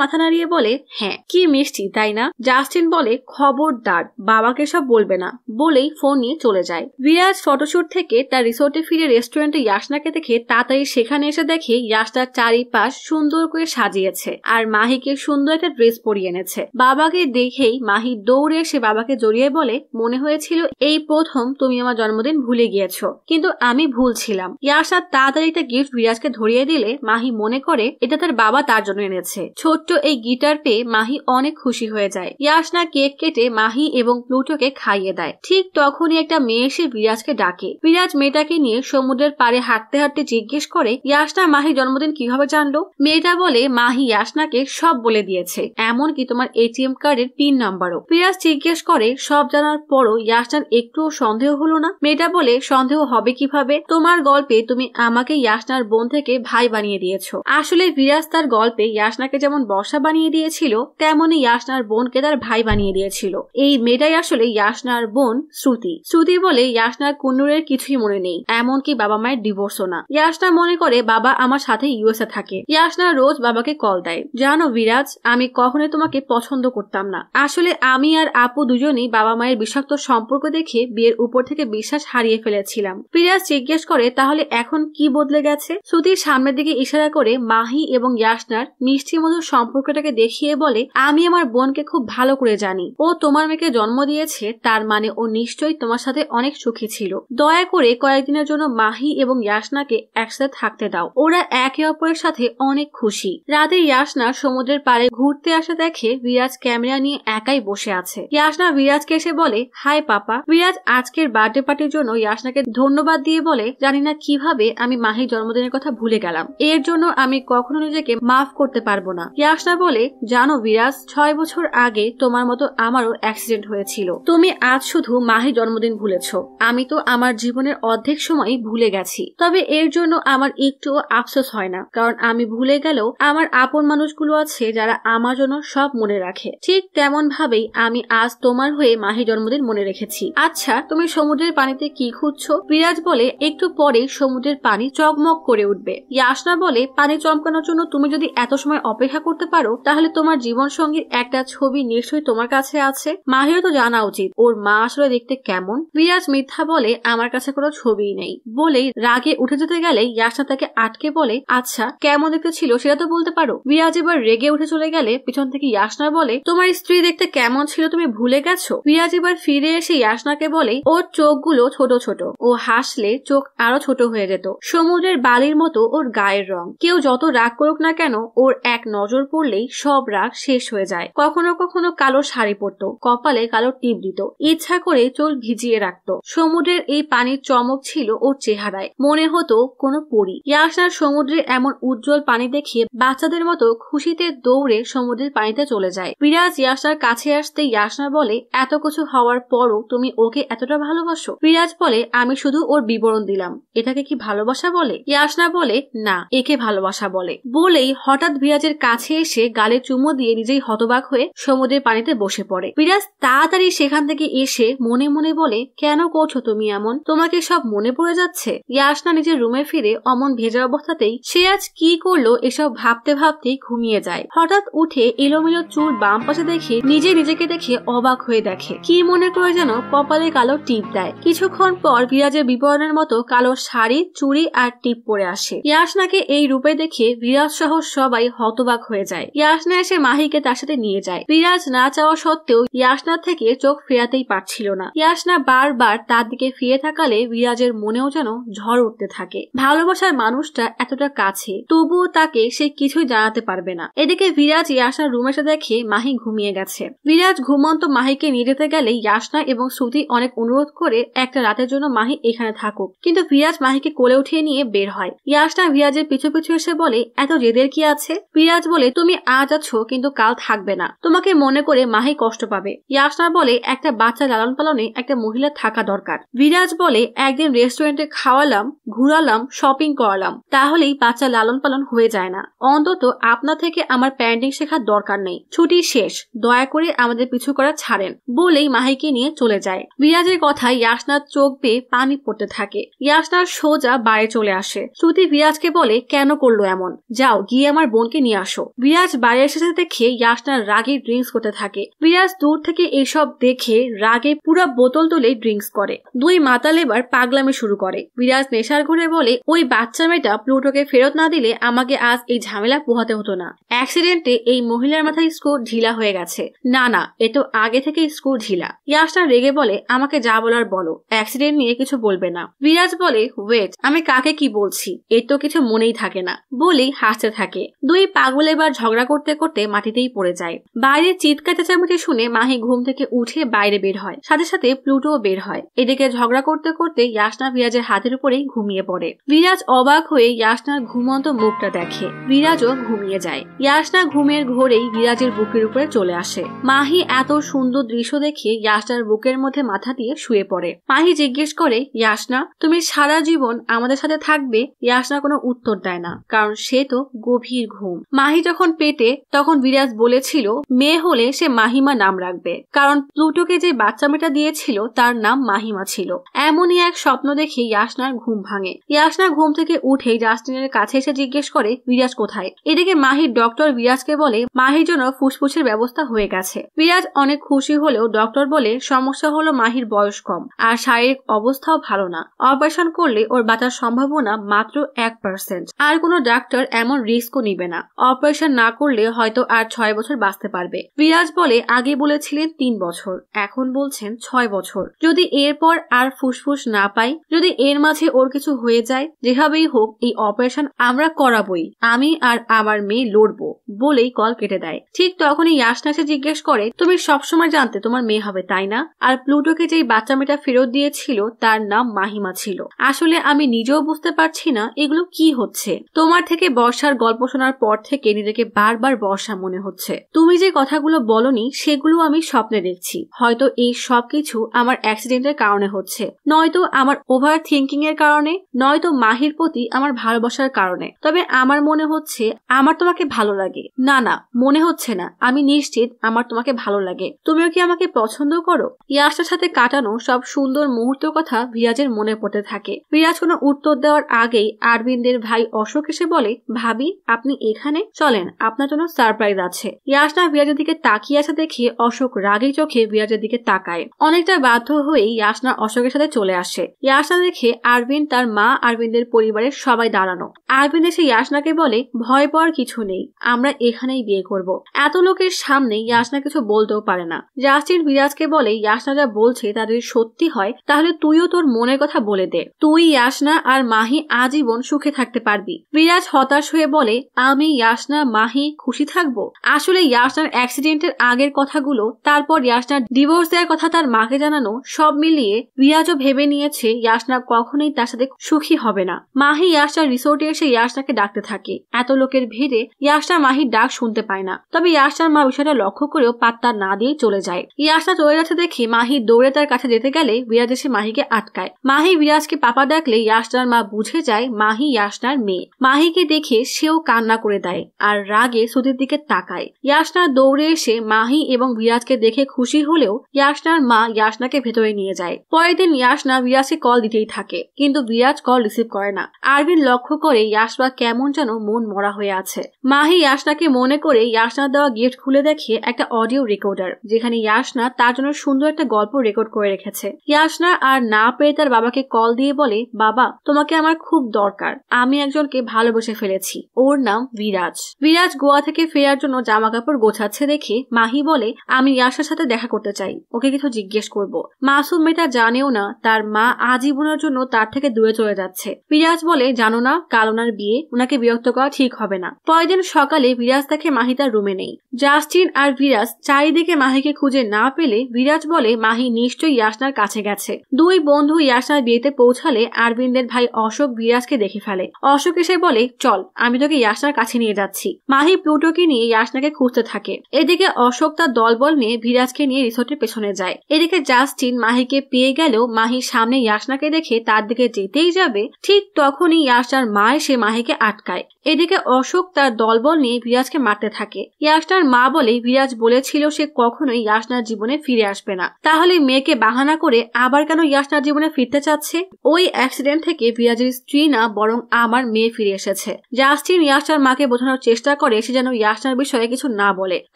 মাথা নাড়িয়ে বলে হ্যাঁ। কি মিষ্টি তাই না? জাস্টিন বলে খবরদার বাবাকে সব বলবে না, বলেই ফোন নিয়ে চলে যায়। বিরাজ ফটোশুট থেকে তার রিসোর্টে ফিরে রেস্টুরেন্টে ইয়াসনাকে দেখে তাড়াতাড়ি সেখানে এসে দেখে ইয়াসনার চারিপাশ সুন্দর করে সাজিয়েছে আর মাহিকে সুন্দর একটা ড্রেস পরিয়ে এনেছে। বাবাকে দেখেই মাহি দৌড়ে এসে বাবাকে জড়িয়ে বলে মনে হয়েছিল এই প্রথম তুমি আমার জন্মদিন ভুলে গিয়েছো, কিন্তু আমি ভুল ছিলাম। ইয়াসনা তাড়াতাড়ি একটা গিফট বিরাজকে ধরিয়ে দিলে মাহি মনে করে এটা তার বাবা তার জন্য এনেছে। ছোট্ট এই গিটার পেয়ে মাহি অনেক খুশি হয়ে যায়। ইয়াসনা কেক কেটে মাহি এবং প্লুটোকে খাইয়ে দেয়। ঠিক তখনই একটা মেয়ে এসে বিরাজকে ডাকে। বিরাজ মেয়েটাকে নিয়ে সমুদ্রের পাড়ে হাঁটতে হাঁটতে জিজ্ঞেস করে ইয়াসনা মাহি জন্মদিন কিভাবে জানলো? মেয়েটা বলে মাহি ইয়াসনাকে সব বলে দিয়েছে, এমনকি তোমার এটিএম কার্ডের পিন নাম্বারও। বিরাজ জিজ্ঞেস করে সব জানার পরও ইয়াসনার একটুও সন্দেহ হলো না? মেয়েটা বলে সন্দেহ হবে কিভাবে? তোমার গল্পে তুমি আমাকে ইয়াসনার বোন থেকে ভাই বানিয়ে দিয়েছো। আসলে বিরাজ তার গল্পে ইয়াসনাকে যেমন বর্ষা বানিয়ে দিয়েছিল তেমনই ইয়াসনার বোনকে তার ভাই বানিয়ে দিয়েছিল। এই মেয়েটাই আসলে ইয়াসনার বোন শ্রুতি। শ্রুতি বলে ইয়াসনার কুন্নুরের কিছুই মনে নেই, এমনকি বাবা মায়ের ডিভোর্সও না। ইয়াসনা মনে করে বাবা আমার সাথে ইউএসএ থাকে। ইয়াসনা রোজ বাবাকে কল দেয়। জানো বিরাজ আমি কখনোই তোমাকে পছন্দ করতাম না। আসলে আমি আর আপু দুজনেই বাবা মায়ের বিষাক্ত সম্পর্ক দেখে বিয়ের উপর থেকে বিশ্বাস হারিয়ে ফেলেছিলাম। বিরাজ জিজ্ঞেস করে তাহলে এখন কি বদলে গেছে? শ্রুতির সামনের দিকে ইশারা করে মাহি এবং ইয়াসনার মিষ্টি মধুর সম্পর্কটাকে দেখিয়ে বলে আমি আমার বোনকে খুব ভালো করে জানি। ও তোমার মেয়েকে জন্ম দিয়েছে, তার মানে ও নিশ্চয়ই তোমার সাথে অনেক সুখী ছিল। দয়া করে কয়েকদিনের জন্য মাহি এবং ইয়াসনাকে একসাথে থাকতে দাও। ওরা একে অপরের সাথে অনেক খুশি। রাতে ইয়াসনা সমুদ্রের পাড়ে ঘুরতে আসা দেখে বিরাজ ক্যামেরা নিয়ে একাই বসে আছে। ইয়াসনা বিরাজকে এসে বলে হাই পাপা। বিরাজ আজকের বার্থডে পার্টির জন্য ইয়াসনাকে ধন্যবাদ দিয়ে বলে জানি না কিভাবে আমি মাহির জন্মদিনের কথা ভুলে গেলাম, এর জন্য আমি কখনো নিজেকে মাফ করতে পারবো না। ইয়াসনা বলে জানো বিরাজ 6 বছর আগে তোমার মতো আমারও অ্যাক্সিডেন্ট হয়েছিল। তুমি আজ শুধু মাহির জন্মদিন ভুলেছো, আমি তো আমার জীবনের অর্ধেক সময়ই ভুলে গেছি। তবে এর জন্য আমার একটুও আফসোস হয় না, কারণ আমি ভুলে গেলেও আমার আপন মানুষগুলো আছে যারা আমার জন্য সব মনে রাখে। ঠিক তেমন ভাবেই আমি আজ তোমার হয়ে মাহির জন্মদিন মনে রেখেছি। আচ্ছা তুমি সমুদ্রের পানিতে কি খুঁজছো? বিরাজ বলে একটু পরে সমুদ্রের পানি চকমক করে উঠবে। ইয়াসনা বলে পানি চমকানোর জন্য তুমি যদি এত সময় অপেক্ষা করতে পারো তাহলে তোমার জীবন সঙ্গীর একটা ছবি নিশ্চয়ই তোমার কাছে আছে। মাহিরও তো জানা উচিত ওর মা আসলে দেখতে কেমন। বিরাজ মিথ্যা বলে আমার কাছে কোনো ছবিই নেই, বলেই রাগে উঠে যেতে গেলে ইয়াসনা তাকে আটকে বলে আচ্ছা কেমন দেখতে ছিল সেটা তো বলতে পারো। বিরাজ এবার রেগে উঠে চলে গেলে পিছন থেকে ইয়াসনা বলে তোমার স্ত্রী দেখতে কেমন ছিল তুমি ভুলে গেছো? বিরাজ এবার ফিরে এসে ইয়াসনাকে বলে ওর চোখগুলো ছোট ছোট, ও হাসলে চোখ আরো ছোট হয়ে যেত। সমুদ্রের বালির মতো ওর গায়ের রং। কেউ যত রাগ করুক না কেন ওর এক নজর পড়লেই সব রাগ শেষ হয়ে যায়। কখনো কখনো কালো শাড়ি পরতো, কপালে কালো টিপ দিত, ইচ্ছা করে চুল ভিজিয়ে রাখতো। সমুদ্রের এই পানির চমক ছিল ওর চেহারায়, মনে হতো কোনো পরী। ইয়াসনার সমুদ্র সমুদ্রে এমন উজ্জ্বল পানি দেখে বাচ্চাদের মতো খুশিতে দৌড়ে সমুদ্রের পানিতে চলে যায়। বিরাজ ইয়াসনার কাছে আসতে ইয়াসনা বলে, এত কিছু হওয়ার পরও তুমি ওকে এতটা ভালোবাসো? বিরাজ বলে, আমি শুধু ওর বিবরণ দিলাম, এটাকে কি ভালোবাসা বলে? ইয়াসনা বলে, না, একে ভালোবাসা বলে। বলেই হঠাৎ বিরাজের কাছে এসে গালে চুমু দিয়ে নিজেই হতবাক হয়ে সমুদ্রের পানিতে বসে পড়ে। বিরাজ তাড়াতাড়ি সেখান থেকে এসে মনে মনে বলে, কেন করছো তুমি এমন? তোমাকে সব মনে পড়ে যাচ্ছে? ইয়াসনা নিজের রুমে ফিরে অমন ভেজা অবস্থাতেই সে আজ কি করলো এসব ভাবতে ভাবতেই ঘুমিয়ে যায়। হঠাৎ উঠে এলোমেলো চুল বাম পাশে দেখে নিজেকে দেখে অবাক হয়ে দেখে, কি মনে করে যেন কপালে কালো টিপ দেয়। কিছুক্ষণ পর বিরাজের বিবরণের মতো কালো শাড়ি, চুড়ি আর টিপ পরে আসে। ইয়াসনাকে এই রূপে দেখে বিরাজ সহ সবাই হতবাক হয়ে যায়। ইয়াসনা এসে মাহিকে তার সাথে নিয়ে যায়। বিরাজ না চাওয়া সত্ত্বেও ইয়াসনার থেকে চোখ ফেরাতেই পারছিল না। ইয়াসনা বারবার তার দিকে ফিরে থাকালে বিরাজের মনেও যেন ঝড় উঠতে থাকে। ভালোবাসার মানুষটা এতটা কাছে, তবুও তাকে সে কিছুই জানাতে পারবে না। এদিকে বিরাজ ইয়াসনার রুমে এসে দেখে মাহি ঘুমিয়ে গেছে। বিরাজ ঘুমন্ত মাহিকে নিয়ে যেতে গেলে ইয়াসনা এবং শ্রুতি অনেক অনুরোধ করে একটা রাতের জন্য মাহি এখানে থাকুক, কিন্তু বিরাজ মাহিকে কোলে উঠিয়ে নিয়ে বের হয়। ইয়াসনা বিরাজের পিছু পিছু এসে বলে, এত জেদের কি আছে? বিরাজ বলে, তুমি আজ আছো কিন্তু কাল থাকবে না, তোমাকে মনে করে মাহি কষ্ট পাবে। ইয়াসনা বলে, একটা বাচ্চা লালন পালনে একটা মহিলা থাকা দরকার। বিরাজ বলে, একদিন রেস্টুরেন্টে খাওয়ালাম, ঘুরালাম, শপিং করালাম, তাহলেই বাচ্চা লালন পালন হয়ে যায় না। অন্তত আপনার থেকে আমার প্যারেন্টিং শেখার দরকার নেই, ছুটি শেষ, দয়া করে আমাদের পিছু করা ছাড়েন। বলেই মাহিকে নিয়ে চলে যায়। বিরাজের কথায় ইয়াসনার চোখ বেয়ে পানি পড়তে থাকে। ইয়াসনার সোজা বাড়ি চলে আসে। শ্রুতি বিরাজকে বলে, কেন করলো এমন? যাও গিয়ে আমার বোনকে নিয়ে আসো। বিরাজ বাড়ি এসেছে দেখে ইয়াসনার রাগে ড্রিঙ্কস করতে থাকে। বিরাজ দূর থেকে এসব দেখে রাগে পুরো বোতল তুলে ড্রিঙ্কস করে। দুই মাতাল এবার পাগলামি শুরু করে। বিরাজ নেশার ঘুরে বলে, ওই বাচ্চা মেয়েটা প্লুটোকে ফেরত না দিলে আমাকে আজ এই ঝামেলা পোহাতে হতো না। অ্যাক্সিডেন্টে এই মহিলার মাথায় স্ক্রু ঢিলা হয়ে গেছে। না না, এ তো আগে থেকে স্ক্রু ঢিলা। ইয়াসনা রেগে বলে, আমাকে যা বলার বলো, অ্যাক্সিডেন্ট নিয়ে কিছু বলবে না। বিরাজ বলে, ওয়েট, আমি কাকে কি বলছি, এর তো কিছু মনেই থাকে না। বলেই হাসতে থাকে। দুই পাগল এবার ঝগড়া করতে করতে মাটিতেই পড়ে যায়। বাইরে চিৎকার চেঁচামেচি শুনে মাহি ঘুম থেকে উঠে বাইরে বের হয়, সাথে সাথে প্লুটোও বের হয়। এদিকে ঝগড়া করতে করতে ইয়াসনা বিরাজের হাতের উপরেই ঘুমিয়ে পড়ে। বিরাজ অবাক হয়ে ইয়াসনার ঘুমন্ত মুখটা দেখে। বিরাজও ঘুমিয়ে যায়। ইয়াসনা ঘুমের ঘোরেই বিরাজের বুকের উপরে চলে আসে। মাহি এত সুন্দর দৃশ্য দেখে ইয়াসনার বুকের মধ্যে মাথা দিয়ে শুয়ে পড়ে। মাহি জিজ্ঞেস করে, ইয়াসনা, তুমি সারা জীবন আমাদের সাথে থাকবে? ইয়াসনা কোনো উত্তর দেয় না, কারণ সে তো গভীর ঘুম। মাহি যখন পেটে তখন বিরাজ বলেছিল মেয়ে হলে সে মাহিমা নাম রাখবে, কারণ প্লুটোকে যে বাচ্চা মেয়েটা দিয়েছিল তার নাম মাহিমা ছিল। এমনই এক স্বপ্ন দেখে ইয়াসনার ঘুম ভাঙে। ইয়াসনা ঘুম থেকে উঠে জাস্টিনের কাছে এসে জিজ্ঞেস করে, বিরাজ কোথায়? এদিকে মাহির ডক্টর বিরাজকে বলে, মাহির জন্য ফুসফুসের ব্যবস্থা হয়ে গেছে। বিরাজ অনেক খুশি হলেও ডক্টর বলে, সমস্যা হলো মাহির বয়স কম আর শারীরিক অবস্থাও ভালো না, অপারেশন করলে ওর বাঁচার সম্ভাবনা মাত্র 1%। আর কোনো ডাক্তার এমন রিস্কও নিবে না। অপারেশন না করলে হয়তো আর 6 বছর বাঁচতে পারবে। বিরাজ বলে, আগে বলেছিলেন 3 বছর, এখন বলছেন 6 বছর। যদি এরপর আর ফুসফুস না পাই, যদি এর মাঝে ওর কিছু হয়ে যায়, যেভাবেই হোক এই অপারেশন আমরা করাবই, আমি আর আমার মেয়ে লড়বো। বলেই কল কেটে দেয়। ঠিক তখনই ইয়াসনা এসে জিজ্ঞেস করে, তুমি সবসময় জানতে তোমার মেয়ে হবে তাই না? আর প্লুটোকে যেই বাচ্চা মেয়েটা ফেরত দিয়েছিল তার নাম মাহিমা ছিল। আসলে আমি নিজেও বুঝতে পারছি না এগুলো কি হচ্ছে। তোমার থেকে বর্ষার গল্প শোনার পর থেকে নিজেকে বারবার বর্ষা মনে হচ্ছে। তুমি যে কথাগুলো বলনি সেগুলো আমি স্বপ্নে দেখছি। হয়তো এই সবকিছু আমার অ্যাক্সিডেন্টের কারণে হচ্ছে, নয়তো আমার ওভার থিঙ্কিং এর কারণে, নয়তো মাহির প্রতি আমার ভালোবাসার কারণে। তবে আমার মনে হচ্ছে আমার তোমাকে ভালো লাগে। না না, মনে হচ্ছে না, আমি নিশ্চিত আমার তোমাকে ভালো লাগে। তুমিও কি আমাকে পছন্দ করো? ইয়াসনার সাথে কাটানো সব সুন্দর মুহূর্তের কথা বিরাজের মনে পড়তে থাকে। বিরাজ কোনো উত্তর দেওয়ার আগেই আরবিন্দের ভাই অশোক এসে বলে, ভাবি আপনি এখানে, চলেন আপনার জন্য সারপ্রাইজ আছে। ইয়াসনা বিরাজের দিকে তাকিয়ে আসা দেখে অশোক রাগী চোখে বিরাজের দিকে তাকায়। অনেকটা বাধ্য হয়ে ইয়াসনা অশোকের সাথে চলে আসে। ইয়াসনা দেখে আরবিন্দ, তার মা, আরবিন্দের পরিবারের সবাই দাঁড়ানো। আরবিন্দ এসে ইয়াসনাকে বলে, ভয় পাওয়ার কিছু নেই, আমরা এখানেই বিয়ে করব। এত লোকের সামনে ইয়াসনা কিছু বলতেও পারে না। জাস্টিন বিরাজকে বলে, ইয়াসনা যা বলছে তা যদি সত্যি হয় তাহলে তুইও তোর মনের কথা বলে দে, তুই ইয়াসনা আর মাহি আজীবন সুখে থাকতে পারবি। বিরাজ হতাশ হয়ে বলে, আমি ইয়াসনা মাহি খুশি থাকবো? আসলে ইয়াসনার অ্যাক্সিডেন্টের আগের কথাগুলো, তারপর ইয়াসনার ডিভোর্স দেওয়ার কথা তার মাকে জানানো, সব মিলিয়ে বিরাজও ভেবে নিয়েছে ইয়াসনা কখনোই তার সাথে সুখী হবে না। মাহি ইয়াসনার রিসোর্ট রিসোর্টে এসে ইয়াশনাকে ডাকতে থাকে। এত লোকের ভিড়ে ইয়াশনা মাহির ডাক শুনতে পায় না, তবে ইয়াশনার মা বিষয়টা লক্ষ্য করেও পাত্তা না দিয়ে চলে যায়। ইয়াশনা চলে যাচ্ছে দেখে মাহি দৌড়ে তার কাছে যেতে গেলে বিরাজ এসে মাহিকে আটকায়। মাহি বিরাজকে পাপা ডাকলে ইয়াশনার মা বুঝে যায় মাহি ইয়াশনার মেয়ে। মাহিকে দেখে সেও কান্না করে দেয় আর রাগে শ্রুতির দিকে তাকায়। ইয়াশনা দৌড়ে এসে মাহি এবং বিরাজকে দেখে খুশি হলেও ইয়াশনার মা ইয়াশনাকে ভেতরে নিয়ে যায়। পরের দিন ইয়াশনা বিরাজকে কল দিতেই থাকে, কিন্তু বিরাজ কল রিসিভ করে না। আরবিন লক্ষ্য করে ইয়াশনা কেমন যেন মন মরা হয়ে আছে। মাহি ইয়াশনাকে মনে করে ইয়াশনার দেওয়া গিফট খুলে দেখে একটা অডিও রেকর্ডার, যেখানে ইয়াশনা তার জন্য সুন্দর একটা গল্প রেকর্ড করে রেখেছে। ইয়াশনা আর না পেয়ে তার বাবাকে কল দিয়ে বলে, বাবা তোমাকে আমার খুব দরকার, আমি একজনকে ভালোবেসে ফেলেছি, ওর নাম বিরাজ। বিরাজ গোয়া থেকে ফেরার জন্য জামা কাপড় গোছাচ্ছে দেখে মাহি বলে, আমি ইয়াশনার সাথে দেখা করতে চাই, ওকে কিছু জিজ্ঞেস করব। মাসুম মেয়েটা জানেও না তার মা আজীবনের জন্য তার থেকে দূরে চলে যাচ্ছে। বিরাজ বলে, জানো না কাল ওনার বিয়ে, ওনাকে বিরক্ত করা ঠিক হবে না। পরের দিন সকালে বিরাজ দেখে মাহি তার রুমে নেই। জাস্টিন আর বিরাজ চারিদিকে মাহিকে খুঁজে না পেলে বিরাজ বলে মাহি নিশ্চয়ই ইয়াশনার কাছে গেছে। দুই বন্ধু ইয়াশনার বিয়েতে পৌঁছালে আরবিন্দের ভাই অশোক বিরাজকে দেখে ফেলে। অশোক এসে বলে, চল আমি তোকে ইয়াশনার কাছে নিয়ে যাচ্ছি। মাহি প্লুটোকে নিয়ে ইয়াশনাকে খুঁজতে থাকে। এদিকে অশোক তার দলবল নিয়ে বিরাজকে নিয়ে রিসোর্টের পেছনে যায়। এদিকে জাস্টিন মাহিকে পেয়ে গেলেও মাহির সামনে ইয়াশনাকে দেখে তার দিকে যেতেই যাবে, ঠিক তখনই ইয়াশনার মা এসে মাহিকে আটকায়। এদিকে অশোক তার দলবল নিয়ে বিরাজকে মারতে থাকে। ইয়াশনার মা বলে, বিরাজ বলেছিল সে কখনোই ইয়াশনার জীবনে ফিরে আসবে না, তাহলে মেয়েকে বাহানা করে আবার কেন ইয়াশনার জীবনে ফিরতে চাচ্ছে? ওই অ্যাক্সিডেন্ট থেকে বিরাজের স্ত্রী না বরং আমার মেয়ে ফিরে এসেছে। জাস্টিন ইয়াশনার মাকে বোঝানোর চেষ্টা করে সে যেন ইয়াশনার বিষয়ে কিছু না বলে,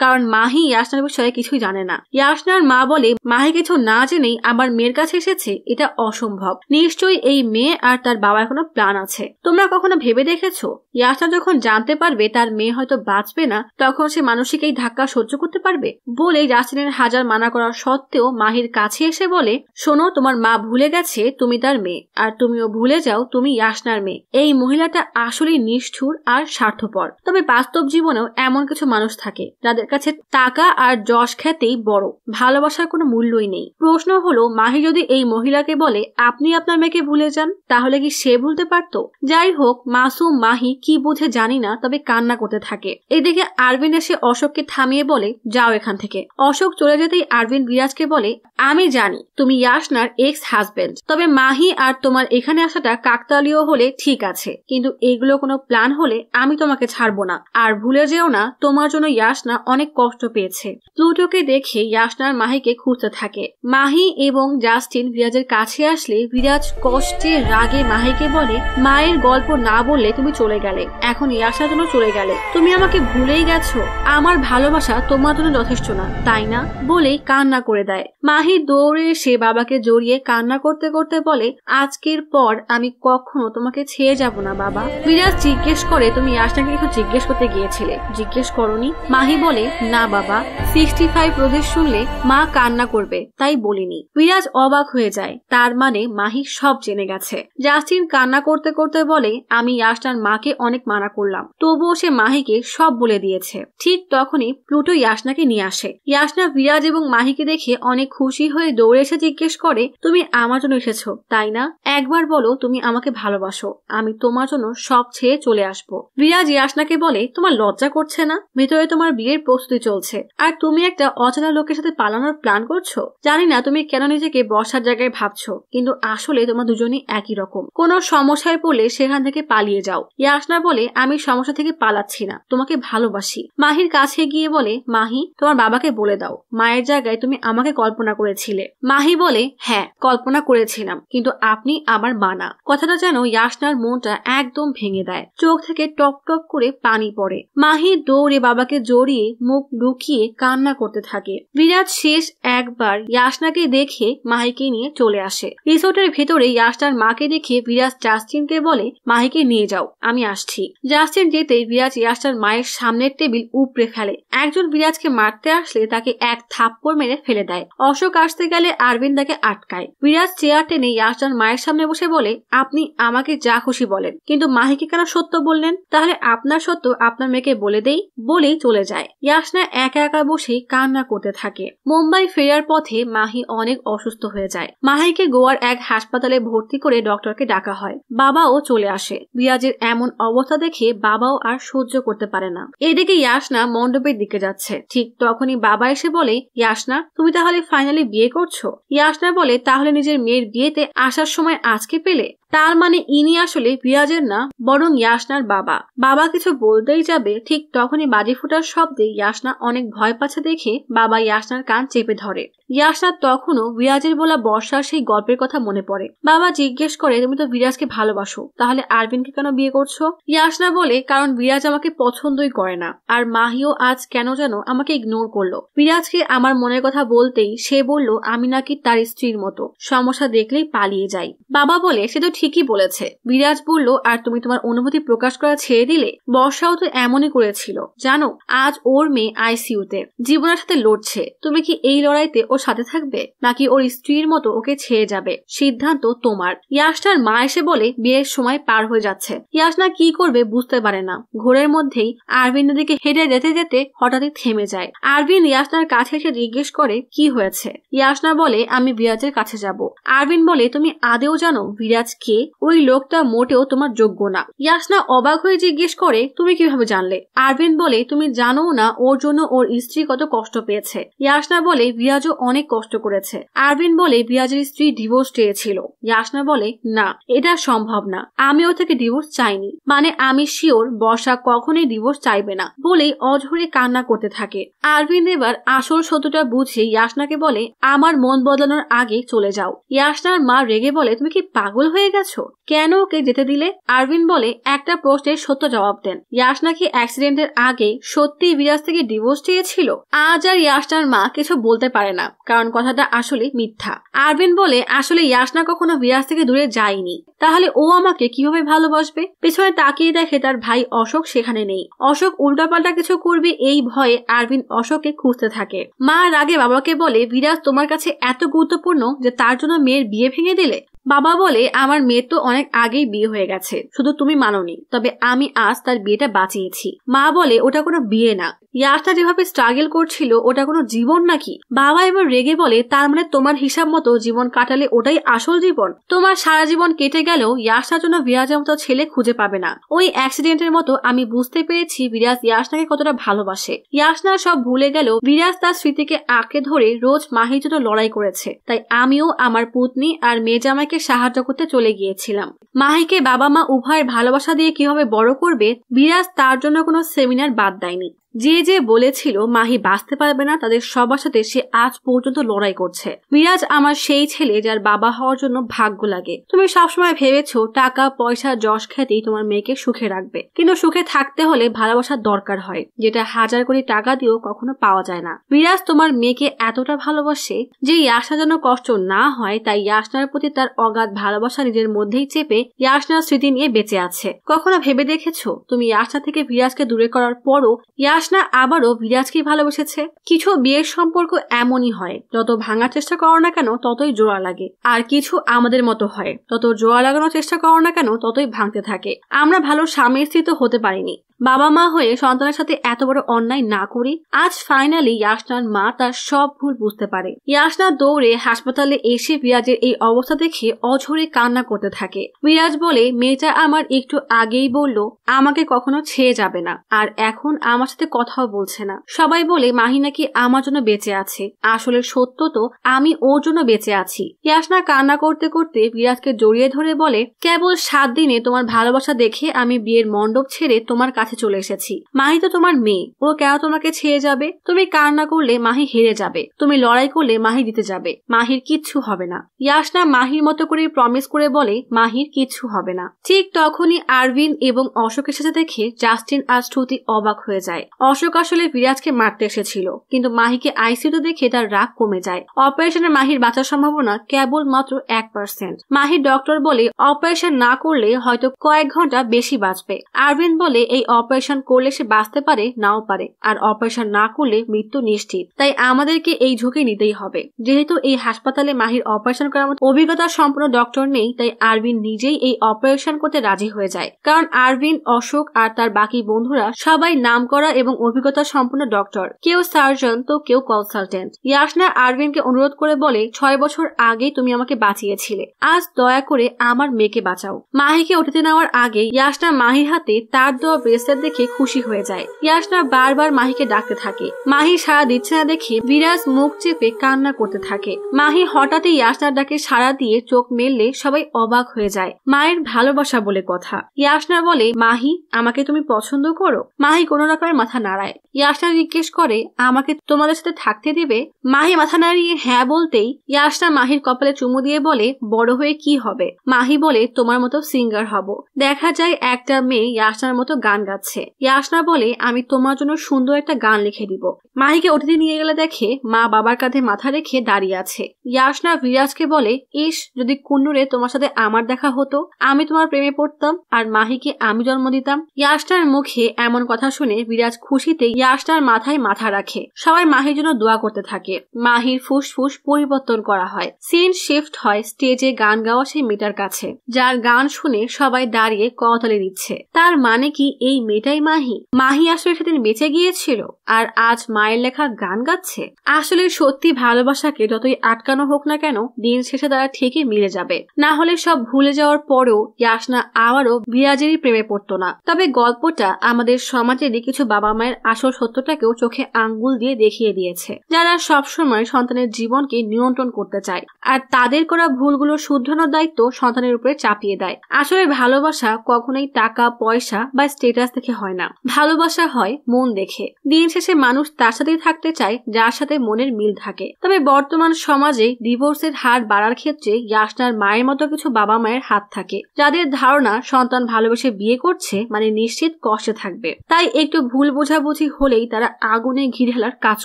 কারণ মাহি ইয়াশনার বিষয়ে কিছুই জানে না। ইয়াশনার মা বলে, মাহি কিছু না জেনেই আমার মেয়ের কাছে এসেছে, এটা অসম্ভব, নিশ্চয়ই এই মেয়ে আর তার বাবার কোনো প্ল্যান আছে। তোমরা কখনো ভেবে দেখেছো ইয়াশনা যখন জানতে পারবে তার মেয়ে হয়তো বাঁচবে না, তখন সে মানসিক এই ধাক্কা সহ্য করতে পারবে? বলে জাস্টিনের হাজার মানা করা সত্ত্বেও মাহির কাছে এসে বলে, শোনো তোমার মা ভুলে গেছে তুমি তার মেয়ে, আর তুমিও ভুলে যাও তুমি ইয়াশনার মেয়ে। এই মহিলাটা আসলেই নিষ্ঠুর আর স্বার্থপর। তবে বাস্তব জীবনেও এমন কিছু মানুষ থাকে যাদের কাছে টাকা আর যশ খ্যাতিই বড়, ভালোবাসার কোনো মূল্যই নেই। প্রশ্ন হলো, মাহি যদি এই মহিলাকে বলে আপনি আপনার মেয়েকে ভুলে যান, তাহলে কি সে ভুলতে পারতো? যাই হোক, মাসুম মাহি কি বুঝে জানি না, তবে কান্না করতে থাকে। এদিকে আরবিন এসে অশোককে থামিয়ে বলে, যাও এখান থেকে। অশোক চলে যেতেই আরবিন বিরাজকে বলে, আমি জানি তুমি ইয়াশনার এক্স হাজবেন্ড, তবে মাহি আর তোমার এখানে আসাটা কাকতালীয় হলে ঠিক আছে, কিন্তু এগুলো কোনো প্ল্যান হলে আমি তোমাকে ছাড়বো না। আর ভুলে যেও না তোমার জন্য ইয়াশনা অনেক কষ্ট পেয়েছে। প্লুটোকে দেখে ইয়াশনার মাহিকে খুঁজতে থাকে। মাহি এবং জাস্টিন বিরাজের কাছে আসলে বিরাজ কষ্টে রাগে মাহিকে বলে, মায়ের গল্প না বললে তুমি চলে গেলে, এখন ইয়াশনার জন্য চলে গেলে, তুমি আমাকে ভুলেই গেছো। আমার ভালোবাসা তোমার জন্য যথেষ্ট না, তাই না? বলেই কান্না করে দেয়। মাহি দৌড়ে এসে বাবাকে জড়িয়ে কান্না করতে করতে বলে, আজকের পর আমি কখনো তোমাকে ছেড়ে যাব না বাবা। বিরাজ জিজ্ঞেস করে, তুমি ইয়াশনাকে কিছু জিজ্ঞেস করতে গিয়েছিলে, জিজ্ঞেস করনি? মাহি বলে, না বাবা, 65 প্রদেশ শুনলে মা কান্না করবে, তাই বলিনি। বিরাজ অবাক হয়ে যায়, তার মানে মাহি সব জেনে গেছে। জাস্টিন কান্না করতে করতে বলে, আমি ইয়াশনার মাকে অনেক মানা করলাম, তবুও সে মাহিকে সব বলে দিয়েছে। ঠিক তখনই প্লুটো ইয়াশনাকে নিয়ে আসে। ইয়াশনা বিরাজ এবং মাহিকে দেখে অনেক খুশি হয়ে দৌড়ে এসে জিজ্ঞেস করে, তুমি আমার জন্য এসেছো তাই না? একবার বলো তুমি আমাকে ভালোবাসো, আমি তোমার জন্য সব ছেড়ে চলে আসবো। বিরাজ ইয়াশনাকে বলে, তোমার লজ্জা করছে না? ভেতরে তোমার বিয়ের প্রস্তুতি চলছে, আর তুমি একটা অচেনা লোকের সাথে পালানোর প্ল্যান করছো। জানি না তুমি কেন নিজেকে বসার জায়গায় ভাবছো, কিন্তু আসলে তোমার দুজনই একই রকম। কোনো সমস্যায় পড়লে সেখান থেকে পালিয়ে যাও। ইয়াশনা বলে, আমি সমস্যা থেকে পালাচ্ছি না, তোমাকে ভালোবাসি। মাহির কাছে গিয়ে বলে, মাহি তোমার বাবাকে বলে দাও মায়ের জায়গায় তুমি আমাকে কল্পনা করেছিলে। মাহি বলে, হ্যাঁ কল্পনা করেছিলাম, কিন্তু আপনি আমার মা না। কথাটা যেন ইয়াশনার মনটা একদম ভেঙে দেয়, চোখ থেকে টপ টপ করে পানি পড়ে। মাহি দৌড়ে বাবাকে জড়িয়ে মুখ লুকিয়ে কান্না করতে থাকে। বিরাজ শেষ একবার ইয়াশনাকে দেখে মাহিকে নিয়ে চলে আসে। রিসোর্টের ভেতরে ইয়াশনার মাকে দেখে বিরাজ জাস্টিনকে বলে, মাহিকে নিয়ে যাও, আমি আসছি। জাস্টিন যেতে বিরাজ ইয়াশনার মায়ের সামনের টেবিল উপড়ে ফেলে। একজন বিরাজকে মারতে আসলে তাকে এক থাপ্পড় মেরে ফেলে দেয়। অশোক আসতে গেলে আরবিন্দ তাকে আটকায়। বিরাজ চেয়ার টেনে ইয়াশনার মায়ের সামনে বসে বলে, আপনি আমাকে যা খুশি বলেন, কিন্তু মাহিকে কেন সত্য বললেন? তাহলে আপনার সত্য আপনার মেয়েকে বলে দেই, বলেই চলে যায়। ইয়াশনা একা একা বসে কান্না করতে থাকে। মুম্বাই ফেরার পথে মাহি অনেক অসুস্থ হয়ে যায়। মাহিকে গোয়ার এক হাসপাতালে ভর্তি করে ডক্টরকে ডাকা হয়। বাবাও চলে আসে। আসে। বিরাজের এমন অবস্থা দেখে বাবাও আর সহ্য করতে পারে না। এদিকে ইয়াসনা মণ্ডপের দিকে যাচ্ছে। ঠিক তখনই বাবা এসে বলে, ইয়াসনা তুমি তাহলে ফাইনালি বিয়ে করছো? ইয়াসনা বলে, তাহলে নিজের মেয়ের বিয়েতে আসার সময় আজকে পেলে? তার মানে ইনি আসলে বিরাজের না, বরং ইয়াসনার বাবা। বাবা কিছু বলতেই যাবে, ঠিক তখনই বাজি ফুটার শব্দে ইয়াসনা অনেক ভয় পাচ্ছে দেখে বাবা ইয়াসনার কান চেপে ধরে। ইয়াসনার তখনও বিরাজের বলা বর্ষার সেই গল্পের কথা মনে পড়ে। বাবা জিজ্ঞেস করে, তুমি তো বিরাজকে ভালোবাসো, তাহলে আরবিনকে কেন বিয়ে করছো? ইয়াসনা বলে, কারণ বিরাজ আমাকে পছন্দই করে না, আর মাহিও আজ কেন যেন আমাকে ইগনোর করলো। বিরাজকে আমার মনের কথা বলতেই সে বলল আমি নাকি তার স্ত্রীর মতো, সমস্যা দেখলেই পালিয়ে যাই। বাবা বলে, সে তো ঠিকই বলেছে। বিরাজ বলল, আর তুমি তোমার অনুভূতি প্রকাশ করা ছেড়ে দিলে? বর্ষাও তো এমনই করেছিল, জানো আজ ওর মেয়ে আইসিইউতে জীবনের সাথে লড়ছে। তুমি কি এই লড়াইতে ওর সাথে থাকবে, নাকি ওর স্ত্রীর মতো ওকে ছেড়ে যাবে? সিদ্ধান্ত তোমার। ইয়াসনার মা এসে বলে, বিয়ের সময় পার হয়ে যাচ্ছে। ইয়াসনা কি করবে বুঝতে পারে না। ঘোরের মধ্যেই আরবিনের দিকে হেঁটে যেতে যেতে হঠাৎই থেমে যায়। আরবিন ইয়াসনার কাছে এসে জিজ্ঞেস করে, কি হয়েছে? ইয়াসনা বলে, আমি বিরাজের কাছে যাব। আরবিন বলে, তুমি আদেও জানো বিরাজ কে? ওই লোকটা মোটেও তোমার যোগ্য না। ইয়াসনা অবাক হয়ে জিজ্ঞেস করে, তুমি কিভাবে জানলে? আরবিন বলে, তুমি জানো না ওর জন্য ওর স্ত্রী কত কষ্ট পেয়েছে। ইয়াসনা বলে, বিরাজও অনেক কষ্ট করেছে। আরবিন বলে, বিরাজের স্ত্রী ডিভোর্স চেয়েছিল। ইয়াসনা বলে, না এটা সম্ভব না, আমি ও থেকে ডিভোর্স চাইনি। মানে আমি শিওর বর্ষা কখনোই ডিভোর্স চাইবে না, বলেই অঝরে কান্না করতে থাকে। আরবিন এবার আসল সত্যটা বুঝে ইয়াসনাকে বলে, আমার মন বদলানোর আগে চলে যাও। ইয়াসনার মা রেগে বলে, তুমি কি পাগল হয়ে গেছো? কেন ওকে যেতে দিলে? আরবিন বলে, একটা প্রশ্নের সত্য জবাব দেন। ইয়াসনা কি অ্যাক্সিডেন্টের আগে সত্যি বিরাজ থেকে ডিভোর্স চেয়েছিল? আজ আর ইয়াসনার মা কিছু বলতে পারে না, কারণ কথাটা আসলে মিথ্যা। আরবিন বলে, আসলে ইয়াসনা কখনো বিরাজ থেকে দূরে যায়নি, তাহলে ও আমাকে কিভাবে ভালোবাসবে? পেছনে তাকিয়ে দেখে তার ভাই অশোক সেখানে নেই। অশোক উল্টাপাল্টা কিছু করবে এই ভয়ে আরবিন অশোককে খুঁজতে থাকে। মা রাগে বাবাকে বলে, বিরাজ তোমার কাছে এত গুরুত্বপূর্ণ যে তার জন্য মেয়ের বিয়ে ভেঙে দিলে? বাবা বলে, আমার মেয়ের তো অনেক আগেই বিয়ে হয়ে গেছে, শুধু তুমি মানোনি, তবে আমি আজ তার বিয়েটা বাঁচিয়েছি। মা বলে, ওটা কোনো বিয়ে না, ইয়াসনা যেভাবে স্ট্রাগল করছিল ওটা কোনো জীবন নাকি? বাবা এবার রেগে বলে, তার মানে তোমার হিসাব মতো জীবন কাটালে ওটাই আসল জীবন? তোমার সারা জীবন কেটে গেলেও ইয়াসনার জন্য বিরাজের মতো ছেলে খুঁজে পাবে না। ওই অ্যাক্সিডেন্টের মতো আমি বুঝতে পেরেছি বিরাজ ইয়াসনাকে কতটা ভালোবাসে। ইয়াসনা সব ভুলে গেল বিরাজ তার স্মৃতিকে আঁকড়ে ধরে রোজ মাহির জন্য লড়াই করেছে, তাই আমিও আমার পুতনি আর মেজামাইকে সাহায্য করতে চলে গিয়েছিলাম। মাহিকে বাবা মা উভয়ের ভালোবাসা দিয়ে কিভাবে বড় করবে বিরাজ তার জন্য কোনো সেমিনার বাদ দেয়নি। যে যে বলেছিল মাহি বাঁচতে পারবে না তাদের সবার সাথে সে আজ পর্যন্ত লড়াই করছে। বিরাজ আমার সেই ছেলে যার বাবা হওয়ার জন্য ভাগ্য লাগে। তুমি সবসময় ভেবেছো টাকা পয়সা যশ খ্যাতি তোমার মেয়েকে সুখে রাখবে, কিন্তু সুখে থাকতে হলে ভালোবাসার দরকার হয়, যেটা হাজার কোটি টাকা দিয়েও কখনো পাওয়া যায় না। বিরাজ তোমার মেয়েকে এতটা ভালোবাসে যে ইয়াসনা যেন কষ্ট না হয়, তাই ইয়াসনার প্রতি তার অগাধ ভালোবাসা নিজের মধ্যেই চেপে ইয়াসনার স্মৃতি নিয়ে বেঁচে আছে। কখনো ভেবে দেখেছো তুমি ইয়াসনা থেকে বিরাজকে দূরে করার পরও ইয়াসনা আবারও বিরাজকে ভালোবেসেছে? কিছু বিয়ের সম্পর্ক এমনই হয়, যত ভাঙার চেষ্টা করো না কেন ততই জোড়া লাগে, আর কিছু আমাদের মতো হয়, যত জোড়া লাগানোর চেষ্টা করো না কেন ততই ভাঙতে থাকে। আমরা ভালো স্বামী স্ত্রী তো হতে পারিনি, বাবা মা হয়ে সন্তানের সাথে এত বড় অন্যায় না করি। আজ ফাইনালি ইয়াসনার মা তার সব ভুল বুঝতে পারে। ইয়াসনা দৌড়ে হাসপাতালে এসে বিরাজের এই অবস্থা দেখে অঝরে কান্না করতে থাকে। বিরাজ বলে, মেয়েটা আমার একটু আগেই বলল আমাকে কখনো ছেড়ে যাবে না, আর এখন আমার সাথে কথাও বলছে না। সবাই বলে মাহি নাকি আমার জন্য বেঁচে আছে, আসলে সত্য তো আমি ওর জন্য বেঁচে আছি। ইয়াসনা কান্না করতে করতে বিরাজকে জড়িয়ে ধরে বলে, কেবল 7 দিনে তোমার ভালোবাসা দেখে আমি বিয়ের মণ্ডপ ছেড়ে তোমার কাছে চলে এসেছি। মাহি তো তোমার মেয়ে, ও কেন তোমাকে ছেড়ে যাবে? তুমি কান্না করলে মাহি হেরে যাবে, তুমি লড়াই করলে মাহি জিতে যাবে, মাহির কিচ্ছু হবে না। ইয়াসনা মাহির মতো করে প্রমিস করে বলে, মাহির কিচ্ছু হবে না। ঠিক তখনই আরবিন এবং অশোকের সাথে দেখে জাস্টিন আর শ্রুতি অবাক হয়ে যায়। অশোক আসলে বিরাজকে মারতে এসেছিল, কিন্তু মাহিকে আইসিইউতে দেখে তার রাগ কমে যায়। অপারেশনে মাহির বাঁচার সম্ভাবনা কেবল মাত্র 1%। মাহির ডক্টর বলে অপারেশন না করলে হয়তো কয়েক ঘন্টা বেশি বাঁচবে। আরবিন বলে, এই অপারেশন করলে সে বাঁচতে পারে নাও পারে, আর অপারেশন না করলে মৃত্যু নিশ্চিত। তাই আমাদেরকে এই ঝুঁকি নিতেই হবে। যেহেতু এই হাসপাতালে মাহির অপারেশন করার মতো অভিজ্ঞতা সম্পন্ন ডক্টর নেই, তাই আরবিন নিজেই এই অপারেশন করতে রাজি হয়ে যায়। কারণ আরবিন, অশোক আর তার বাকি বন্ধুরা সবাই নামকরা এবং অভিজ্ঞতা সম্পন্ন ডক্টর, কেউ সার্জন তো কেউ কনসালটেন্ট। ইয়াসনা আরবিনকে অনুরোধ করে বলে, 6 বছর আগে তুমি আমাকে বাঁচিয়েছিলে, আজ দয়া করে আমার মেয়েকে বাঁচাও। মাহিকে ওটিতে নেওয়ার আগে ইয়াসনা মাহির হাতে তার দেওয়া ব্রেসলেট দেখে খুশি হয়ে যায়। ইয়াসনা বারবার মাহিকে ডাকতে থাকে। মাহি সাড়া দিচ্ছে না দেখে বিরাজ মুখ চেপে কান্না করতে থাকে। মাহি হঠাৎই ইয়াসনার ডাকে সাড়া দিয়ে চোখ মেললে সবাই অবাক হয়ে যায়। মায়ের ভালোবাসা বলে কথা। ইয়াসনা বলে, মাহি আমাকে তুমি পছন্দ করো? মাহি কোনো রকমের মাথা নাড়ায়। ইয়াসনা জিজ্ঞেস করে, আমাকে তোমাদের সাথে থাকতে দিবে? মাহি মাথা নাড়িয়ে হ্যাঁ বলতেই ইয়াসনা মাহির কপালে চুমু দিয়ে বলে, বড় হয়ে কি হবে? মাহি বলে, তোমার মতো সিঙ্গার হব। দেখা যায় একটা মেয়ে ইয়াসনার মতো গান গাচ্ছে। ইয়াসনা বলে, আমি তোমার জন্য সুন্দর একটা গান লিখে দিব। মাহিকে ওটিতে নিয়ে গেলে দেখে মা বাবার কাঁধে মাথা রেখে দাঁড়িয়ে আছে। ইয়াসনা বিরাজকে বলে, ইস, যদি কুন্নুরে তোমার সাথে আমার দেখা হতো, আমি তোমার প্রেমে পড়তাম আর মাহিকে আমি জন্ম দিতাম। ইয়াসনার মুখে এমন কথা শুনে বিরাজ খুশিতে ইয়াসনার মাথায় মাথা রাখে। সবাই মাহির জন্য দোয়া করতে থাকে। মাহির ফুসফুস পরিবর্তন করা হয়। সিন শিফট হয় স্টেজে গান গাওয়া সেই মেয়েটার কাছে, যার গান শুনে সবাই দাঁড়িয়ে করতালি দিচ্ছে। তার মানে কি এই মেয়েটাই মাহি? মাহি আসলে সেদিন বেঁচে গিয়েছিল আর আজ মায়ের লেখা গান গাচ্ছে। আসলে সত্যি ভালোবাসাকে যতই আটকানো হোক না কেন, দিন শেষে তারা ঠিকই মিলে যাবে। না হলে সব ভুলে যাওয়ার পরেও ইয়াসনা আবারও বিরাজেরই প্রেমে পড়তো না। তবে গল্পটা আমাদের সমাজেরই কিছু বাবা মায়ের আসল সত্যটাকেও চোখে আঙ্গুল দিয়ে দেখিয়ে দিয়েছে, যারা সবসময় সন্তানের জীবনকে নিয়ন্ত্রণ করতে চায় আর তাদের করা ভুলগুলো শুধরানোর দায়িত্ব সন্তানের উপরে চাপিয়ে দেয়। আসলে ভালোবাসা কখনোই টাকা পয়সা বা স্টেটাস দেখে হয় না। ভালোবাসা হয় মন দেখে। দিন শেষে মানুষ তার সাথেই থাকতে চায় যার সাথে মনের মিল থাকে। তবে বর্তমান সমাজে ডিভোর্সের হার বাড়ার ক্ষেত্রে ইয়াসনার মায়ের মতো কিছু বাবা মায়ের হাত থাকে, যাদের ধারণা সন্তান ভালোবেসে বিয়ে করছে মানে নিশ্চিত কষ্টে থাকবে। তাই একটু ভুল বোঝাবুঝি হলেই তারা আগুনে ঘি ঢালার কাজ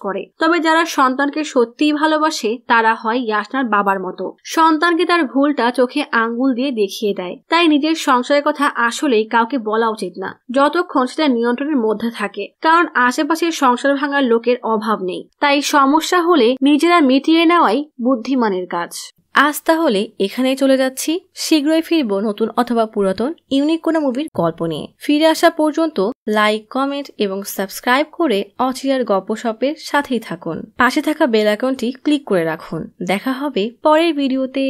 করে। তবে যারা সন্তানকে সত্যিই ভালোবাসে তারা হয় ইয়াসনার বাবার মতো, সন্তানকে তার ভুলটা চোখে আঙ্গুল দিয়ে দেখিয়ে দেয়। তাই নিজের সংসারের কথা আসলেই কাউকে বলা উচিত না, যতক্ষণ সেটা নিয়ন্ত্রণের মধ্যে থাকে। কারণ আশেপাশের সংসার ভাঙার লোকের অভাব নেই। তাই সমস্যা হলে নিজেরা মিটিয়ে নেওয়াই বুদ্ধিমানের কাজ। আজ তাহলে এখানেই চলে যাচ্ছি। শীঘ্রই ফিরবো নতুন অথবা পুরাতন ইউনিক কোনো মুভির গল্প নিয়ে। ফিরে আসা পর্যন্ত লাইক, কমেন্ট এবং সাবস্ক্রাইব করে অচিরার গল্পসপের সাথেই থাকুন। পাশে থাকা বেল আইকনটি ক্লিক করে রাখুন। দেখা হবে পরের ভিডিওতে।